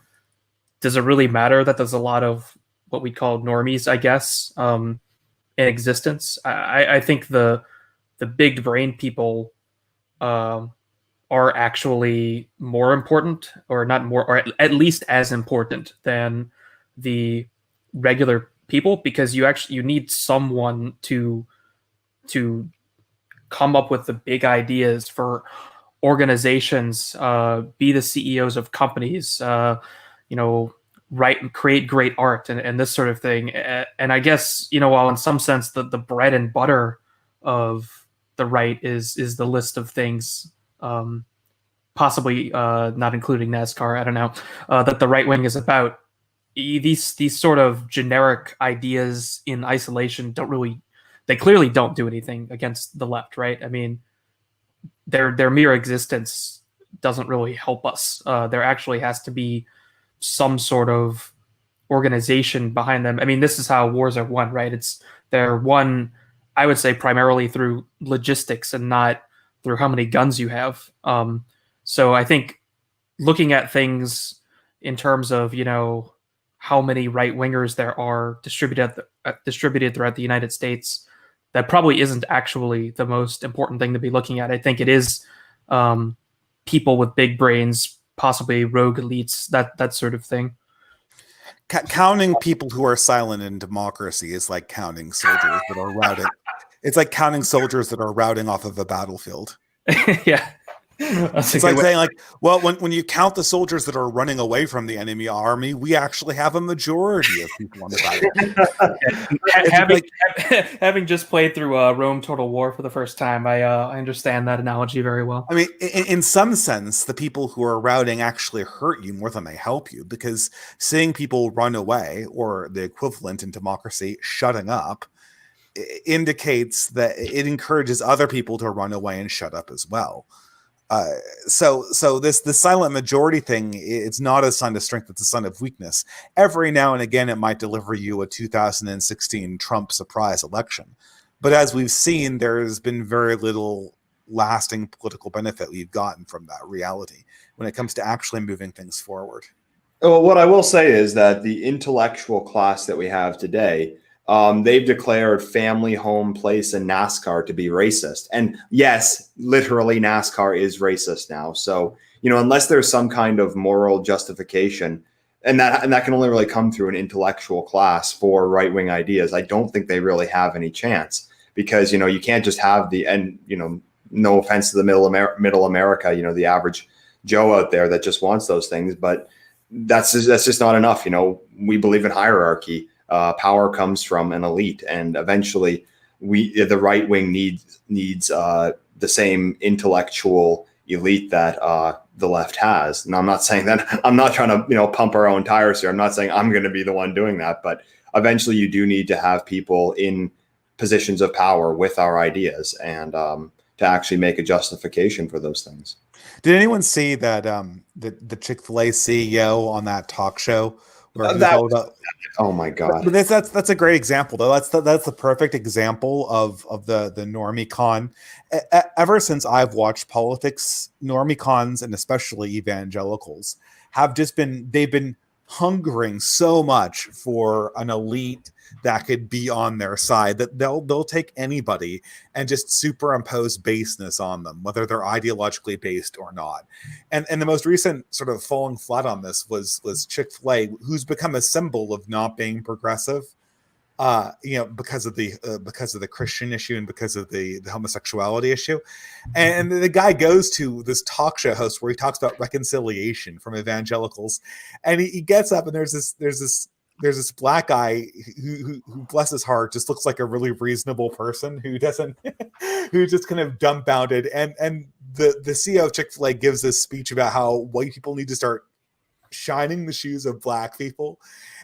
does it really matter that there's a lot of what we call normies, I guess, in existence? I think the big brain people are actually more important, or not more, or at least as important than the regular people, because you need someone to come up with the big ideas for organizations, be the CEOs of companies, write and create great art and this sort of thing. And I guess, while in some sense the bread and butter of the right is the list of things, possibly not including NASCAR, I don't know, that the right wing is about. these sort of generic ideas in isolation they clearly don't do anything against the left, right? I mean, their mere existence doesn't really help us. There actually has to be some sort of organization behind them. I mean, this is how wars are won, right? They're won, I would say, primarily through logistics and not through how many guns you have. So I think looking at things in terms of, how many right wingers there are distributed throughout the United States, that probably isn't actually the most important thing to be looking at. I think it is people with big brains, possibly rogue elites, that sort of thing. Counting people who are silent in democracy is like counting soldiers that are routed. It's like counting soldiers that are routing off of a battlefield. Yeah. It's like saying, like, well, when you count the soldiers that are running away from the enemy army, we actually have a majority of people on the battlefield. Having just played through Rome Total War for the first time, I understand that analogy very well. I mean, in some sense, the people who are routing actually hurt you more than they help you, because seeing people run away, or the equivalent in democracy, shutting up, indicates that it encourages other people to run away and shut up as well. So this silent majority thing, it's not a sign of strength, it's a sign of weakness. Every now and again, it might deliver you a 2016 Trump surprise election. But as we've seen, there's been very little lasting political benefit we've gotten from that reality when it comes to actually moving things forward. Well, what I will say is that the intellectual class that we have today, they've declared family, home, place, and NASCAR to be racist. And yes, literally NASCAR is racist now. So, unless there's some kind of moral justification, and that can only really come through an intellectual class for right-wing ideas, I don't think they really have any chance, because, you can't just have no offense to the middle America, the average Joe out there that just wants those things, but that's just not enough. We believe in hierarchy. Power comes from an elite, and eventually the right wing needs the same intellectual elite that the left has. And I'm not saying that, I'm not trying to pump our own tires here. I'm not saying I'm going to be the one doing that, but eventually you do need to have people in positions of power with our ideas, and to actually make a justification for those things. Did anyone see that the Chick-fil-A CEO on that talk show? Oh my God! But that's a great example, though. That's the perfect example of the normie con. Ever since I've watched politics, normie cons, and especially evangelicals, they've been hungering so much for an elite that could be on their side that they'll take anybody and just superimpose baseness on them, whether they're ideologically based or not. And the most recent sort of falling flat on this was Chick-fil-A, who's become a symbol of not being progressive, because of the Christian issue and because of the homosexuality issue. And the guy goes to this talk show host where he talks about reconciliation from evangelicals, and he gets up, and there's this black guy who bless his heart just looks like a really reasonable person who just kind of dumbfounded. And the CEO of Chick-fil-A gives this speech about how white people need to start shining the shoes of black people.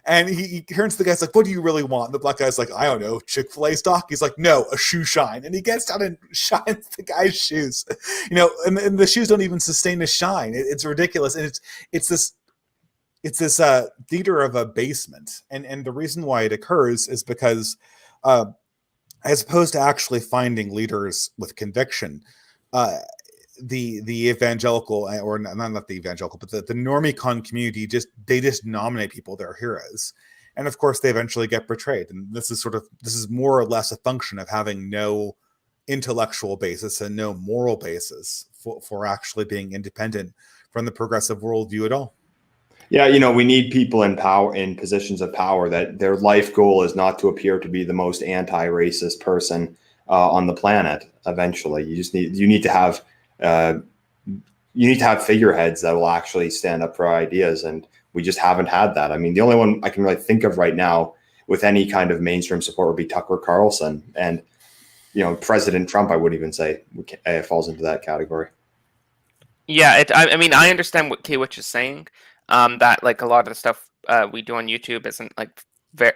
And he turns to the guy's like, what do you really want? And the black guy's like, I don't know, Chick-fil-A stock? He's like, no, a shoe shine. And he gets down and shines the guy's shoes, and the shoes don't even sustain the shine. It's ridiculous. And it's this theater of abasement. And the reason why it occurs is because as opposed to actually finding leaders with conviction, the evangelical, or not the evangelical, but the normie con community just nominate people their heroes, and of course they eventually get betrayed. And this is more or less a function of having no intellectual basis and no moral basis for actually being independent from the progressive worldview at all. Yeah, we need people in power, in positions of power, that their life goal is not to appear to be the most anti-racist person on the planet. Eventually, you need to have figureheads that will actually stand up for ideas, and we just haven't had that. I mean, the only one I can really think of right now with any kind of mainstream support would be Tucker Carlson, and President Trump. I would even say falls into that category. Yeah, I mean, I understand what K-Witch is saying. That like a lot of the stuff we do on YouTube isn't like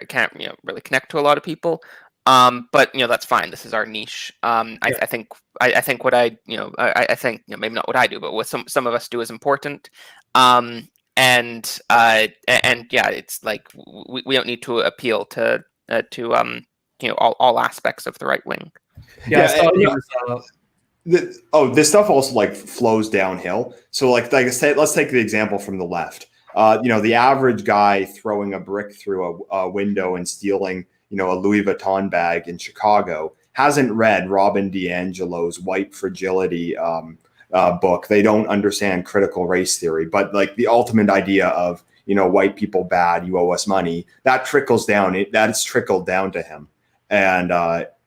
can't really connect to a lot of people. But that's fine. This is our niche. I think what I think maybe not what I do, but what some of us do is important. And yeah, it's like we don't need to appeal to all aspects of the right wing. This stuff also like flows downhill. So like I said, let's take the example from the left. The average guy throwing a brick through a window and stealing, a Louis Vuitton bag in Chicago hasn't read Robin DiAngelo's White Fragility book. They don't understand critical race theory, but like the ultimate idea of, white people bad, you owe us money, that trickles down. That's trickled down to him. And,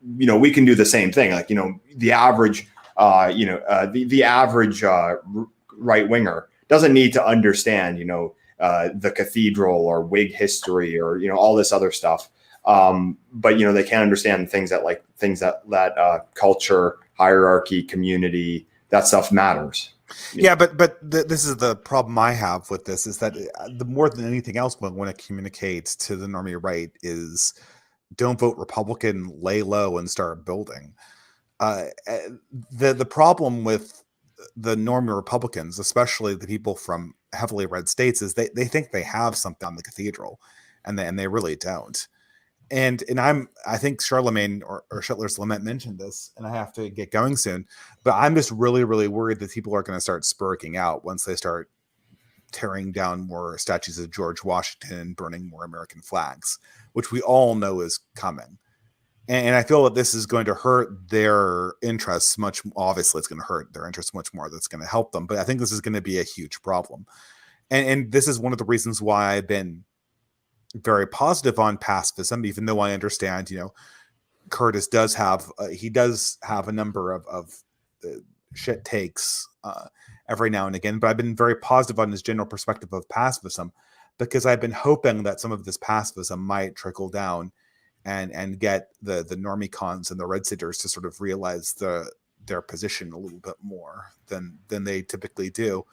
we can do the same thing. Like, the average, the average right winger doesn't need to understand, the cathedral or Whig history or, all this other stuff. But, they can't understand things that culture, hierarchy, community, that stuff matters. Yeah, but this is the problem I have with this, is that the more than anything else, when it communicates to the normie right is don't vote Republican, lay low and start building. The problem with the normie Republicans, especially the people from heavily red states, is they think they have something on the cathedral, and they really don't. And I think Charlemagne or Schittler's Lament mentioned this, and I have to get going soon, but I'm just really, really worried that people are going to start spurking out once they start tearing down more statues of George Washington and burning more American flags, which we all know is coming. And I feel that this is going to hurt their interests much. Obviously, it's going to hurt their interests much more. That's going to help them. But I think this is going to be a huge problem. And this is one of the reasons why I've been very positive on pacifism, even though I understand, Curtis does have a number of shit takes every now and again. But I've been very positive on his general perspective of pacifism, because I've been hoping that some of this pacifism might trickle down and get the normie cons and the red staters to sort of realize their position a little bit more than they typically do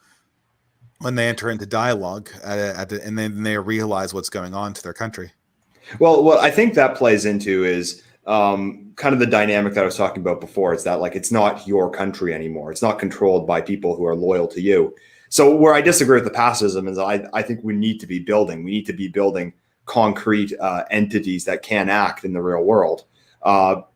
when they enter into dialogue and then they realize what's going on to their country. Well, what I think that plays into is kind of the dynamic that I was talking about before. It's that like it's not your country anymore. It's not controlled by people who are loyal to you. So where I disagree with the pacifism is I think we need to be building. We need to be building concrete entities that can act in the real world.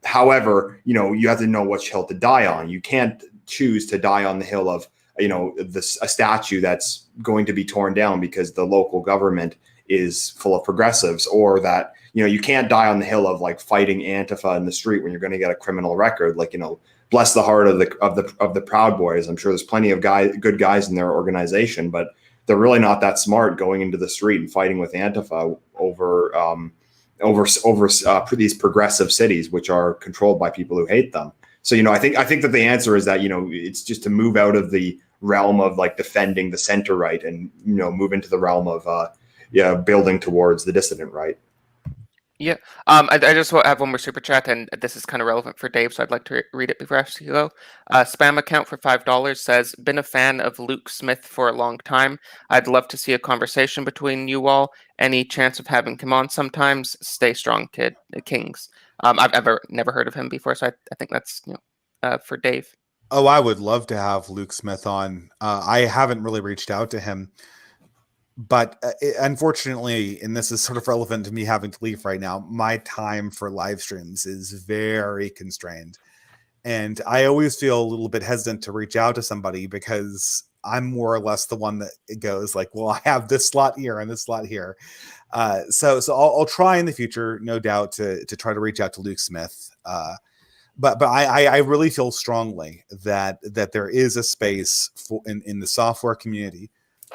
However, you have to know which hill to die on. You can't choose to die on the hill of a statue that's going to be torn down because the local government is full of progressives, or that you can't die on the hill of like fighting Antifa in the street when you're going to get a criminal record. Like bless the heart of the Proud Boys. I'm sure there's plenty of good guys in their organization, but they're really not that smart going into the street and fighting with Antifa over these progressive cities, which are controlled by people who hate them. So, I think that the answer is that, it's just to move out of the realm of like defending the center right and, move into the realm of, building towards the dissident right. Yeah. I just have one more super chat, and this is kind of relevant for Dave, so I'd like to read it before I ask you go. Spam account for $5 says, been a fan of Luke Smith for a long time. I'd love to see a conversation between you all. Any chance of having him on sometimes? Stay strong, Kings. I've never heard of him before, so I think that's for Dave. Oh, I would love to have Luke Smith on. I haven't really reached out to him, but unfortunately, and this is sort of relevant to me having to leave right now, my time for live streams is very constrained. And I always feel a little bit hesitant to reach out to somebody because I'm more or less the one that goes like, well, I have this slot here and this slot here. So I'll try in the future, no doubt, to try to reach out to Luke Smith. But I really feel strongly that there is a space for in the software community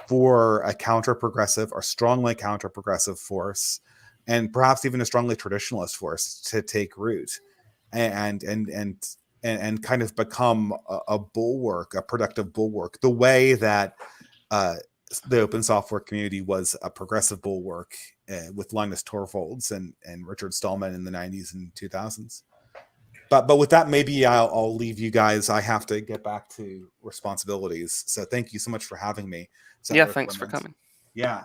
for a counter-progressive or strongly counter-progressive force, and perhaps even a strongly traditionalist force to take root and kind of become a bulwark, a productive bulwark, the way that the open software community was a progressive bulwark with Linus Torvalds and Richard Stallman in the 90s and 2000s. But with that, maybe I'll leave you guys. I have to get back to responsibilities. So thank you so much for having me. Yeah, thanks for coming. yeah,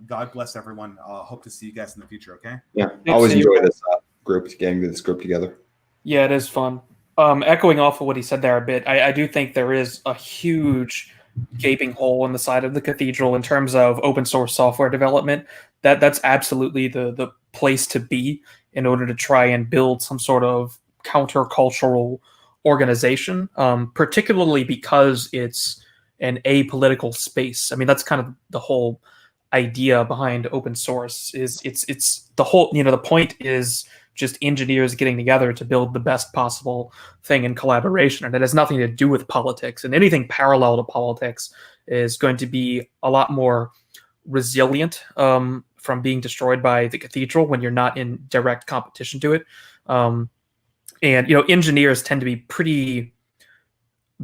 God bless everyone. Hope to see you guys in the future. Okay. Yeah, always enjoy this getting this group together. Yeah, it is fun. Echoing off of what he said there a bit, I do think there is a huge gaping hole in the side of the cathedral in terms of open source software development. That's absolutely the place to be in order to try and build some sort of countercultural organization, particularly because it's an apolitical space. I mean, that's kind of the whole idea behind open source. Is it's the whole, the point is just engineers getting together to build the best possible thing in collaboration, and it has nothing to do with politics. And anything parallel to politics is going to be a lot more resilient from being destroyed by the cathedral when you're not in direct competition to it. And engineers tend to be pretty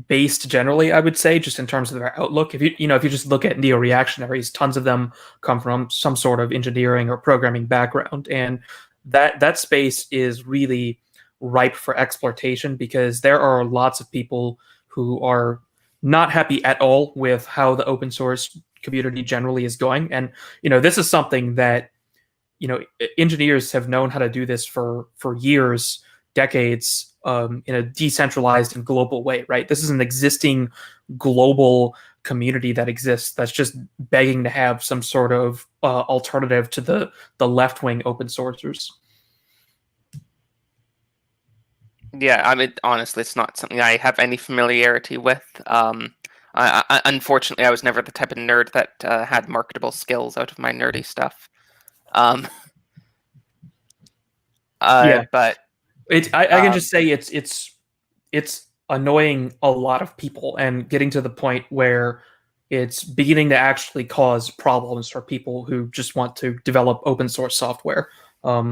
based generally, I would say, just in terms of their outlook. If you just look at neo-reactionaries, tons of them come from some sort of engineering or programming background, and that space is really ripe for exploitation because there are lots of people who are not happy at all with how the open source community generally is going. And this is something that engineers have known how to do this for years, decades, in a decentralized and global way, right? This is an existing global community that exists that's just begging to have some sort of alternative to the left-wing open sourcers. Yeah, I mean, honestly, it's not something I have any familiarity with. Unfortunately, I was never the type of nerd that had marketable skills out of my nerdy stuff. Yeah, but I can just say it's annoying a lot of people and getting to the point where it's beginning to actually cause problems for people who just want to develop open source software.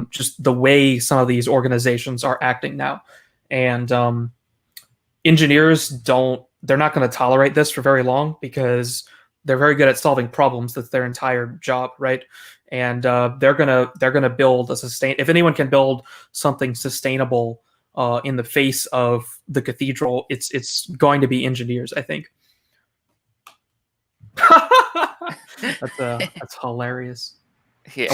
Just the way some of these organizations are acting now. And engineers they're not going to tolerate this for very long because they're very good at solving problems. That's their entire job, right? And they're gonna build if anyone can build something sustainable in the face of the cathedral, it's going to be engineers, I think. That's hilarious. Yeah.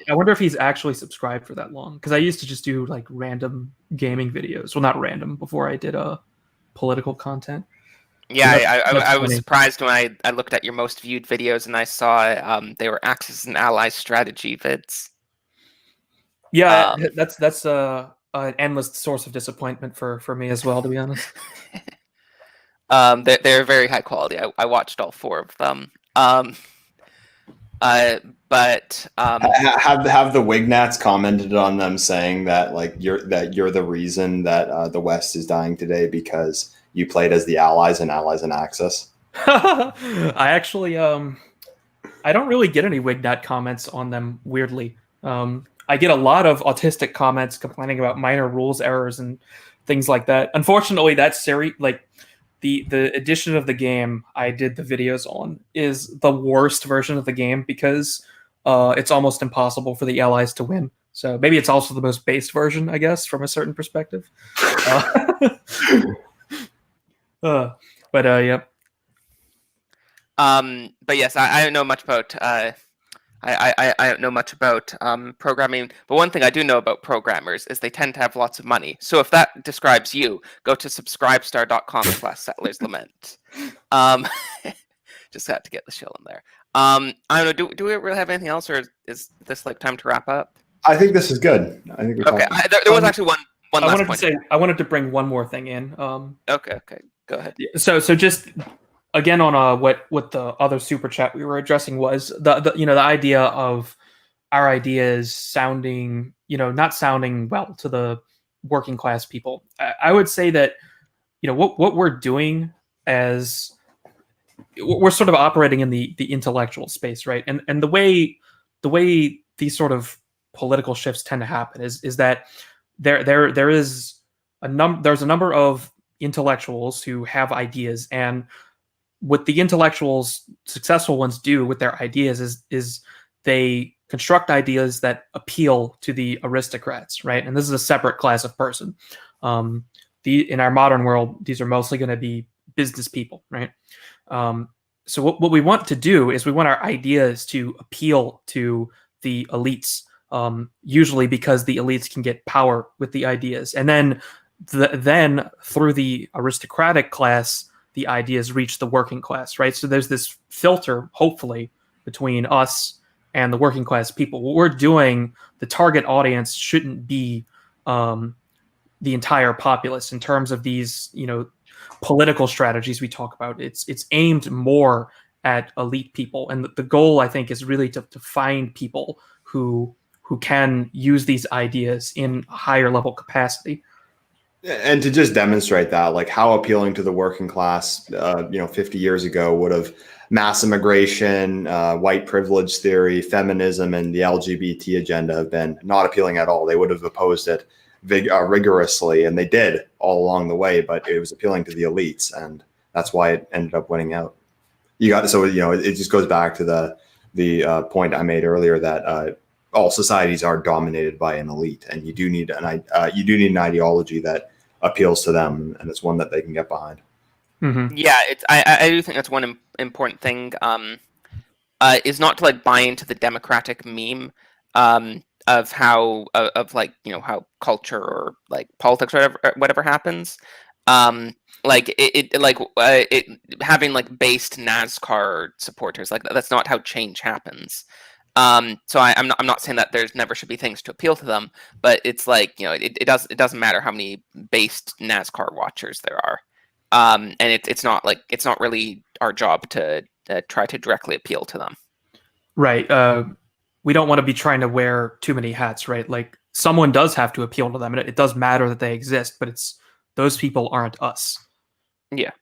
I wonder if he's actually subscribed for that long, because I used to just do like random gaming videos. Well, not random, before I did political content. Yeah, I was surprised when I looked at your most viewed videos and I saw they were Axis and Allies strategy vids. Yeah, that's an endless source of disappointment for me as well, to be honest. They're very high quality. I watched all 4 of them. But have the Wignats commented on them, saying that you're the reason that the West is dying today because you played as the Allies and Axis? I actually I don't really get any Wignat comments on them, weirdly. I get a lot of autistic comments complaining about minor rules errors and things like that. Unfortunately, that series, the edition of the game I did the videos on, is the worst version of the game because it's almost impossible for the Allies to win. So maybe it's also the most based version, I guess, from a certain perspective. Yeah. But yes, I don't know much about I don't know much about programming, but one thing I do know about programmers is they tend to have lots of money. So if that describes you, go to subscribestar.com/settlerslament. Just had to get the shill in there. I don't know. Do we really have anything else, or is this time to wrap up? I think this is good. I think okay. There was actually one last point. I wanted to bring one more thing in. Okay. Go ahead. So just again on what the other super chat we were addressing was the idea of our ideas sounding not sounding well to the working class people. I would say that what we're doing as we're sort of operating in the intellectual space, right? And the way these sort of political shifts tend to happen is that there's a number of intellectuals who have ideas, and what the intellectuals, successful ones, do with their ideas is they construct ideas that appeal to the aristocrats, right? And this is a separate class of person. In our modern world, these are mostly going to be business people, right? so what we want to do is we want our ideas to appeal to the elites, usually because the elites can get power with the ideas, and then through the aristocratic class, the ideas reach the working class, right? So there's this filter, hopefully, between us and the working class people. What we're doing, the target audience shouldn't be the entire populace in terms of these, political strategies we talk about. It's aimed more at elite people, and the goal, I think, is really to find people who can use these ideas in a higher level capacity. And to just demonstrate that, like how appealing to the working class, 50 years ago would have mass immigration, white privilege theory, feminism, and the LGBT agenda have been not appealing at all. They would have opposed it rigorously, and they did all along the way, but it was appealing to the elites, and that's why it ended up winning out. It just goes back to the point I made earlier that all societies are dominated by an elite, and you do need an ideology that appeals to them, and it's one that they can get behind. Mm-hmm. Yeah, I do think that's one important thing. Is not to like buy into the democratic meme of how how culture or like politics or whatever happens. It having like based NASCAR supporters, like that's not how change happens. So I'm not saying that there's never should be things to appeal to them, but it's like, it doesn't matter how many based NASCAR watchers there are. And it's not really our job to try to directly appeal to them. Right. We don't want to be trying to wear too many hats, right? Like someone does have to appeal to them, and it does matter that they exist, but those people aren't us. Yeah.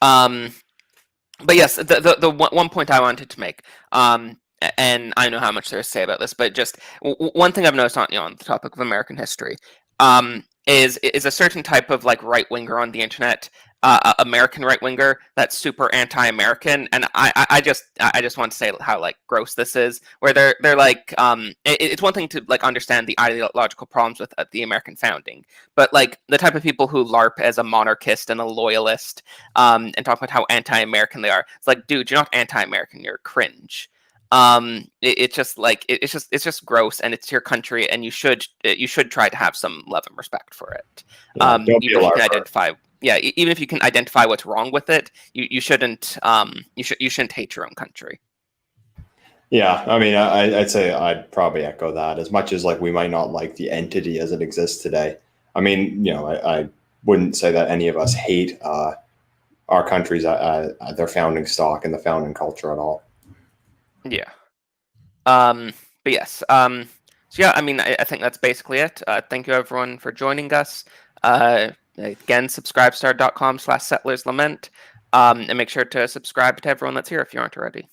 But yes, the one point I wanted to make, and I know how much there's to say about this, but just one thing I've noticed on the topic of American history, is a certain type of like right winger on the internet, American right winger that's super anti-American, and I just want to say how like gross this is, where they're like, it's one thing to like understand the ideological problems with the American founding, but like the type of people who LARP as a monarchist and a loyalist, and talk about how anti-American they are. It's like, dude, you're not anti-American, you're cringe. It's just gross, and it's your country, and you should try to have some love and respect for it. Don't be even if you can identify, even if you can identify what's wrong with it, you shouldn't hate your own country. Yeah, I mean, I'd say I'd probably echo that. As much as like we might not like the entity as it exists today, I mean, I wouldn't say that any of us hate our country's their founding stock and the founding culture at all. Yeah. But yes. So yeah, I mean, I think that's basically it. Thank you everyone for joining us. Again, subscribestar.com/settlerslament. And make sure to subscribe to everyone that's here if you aren't already.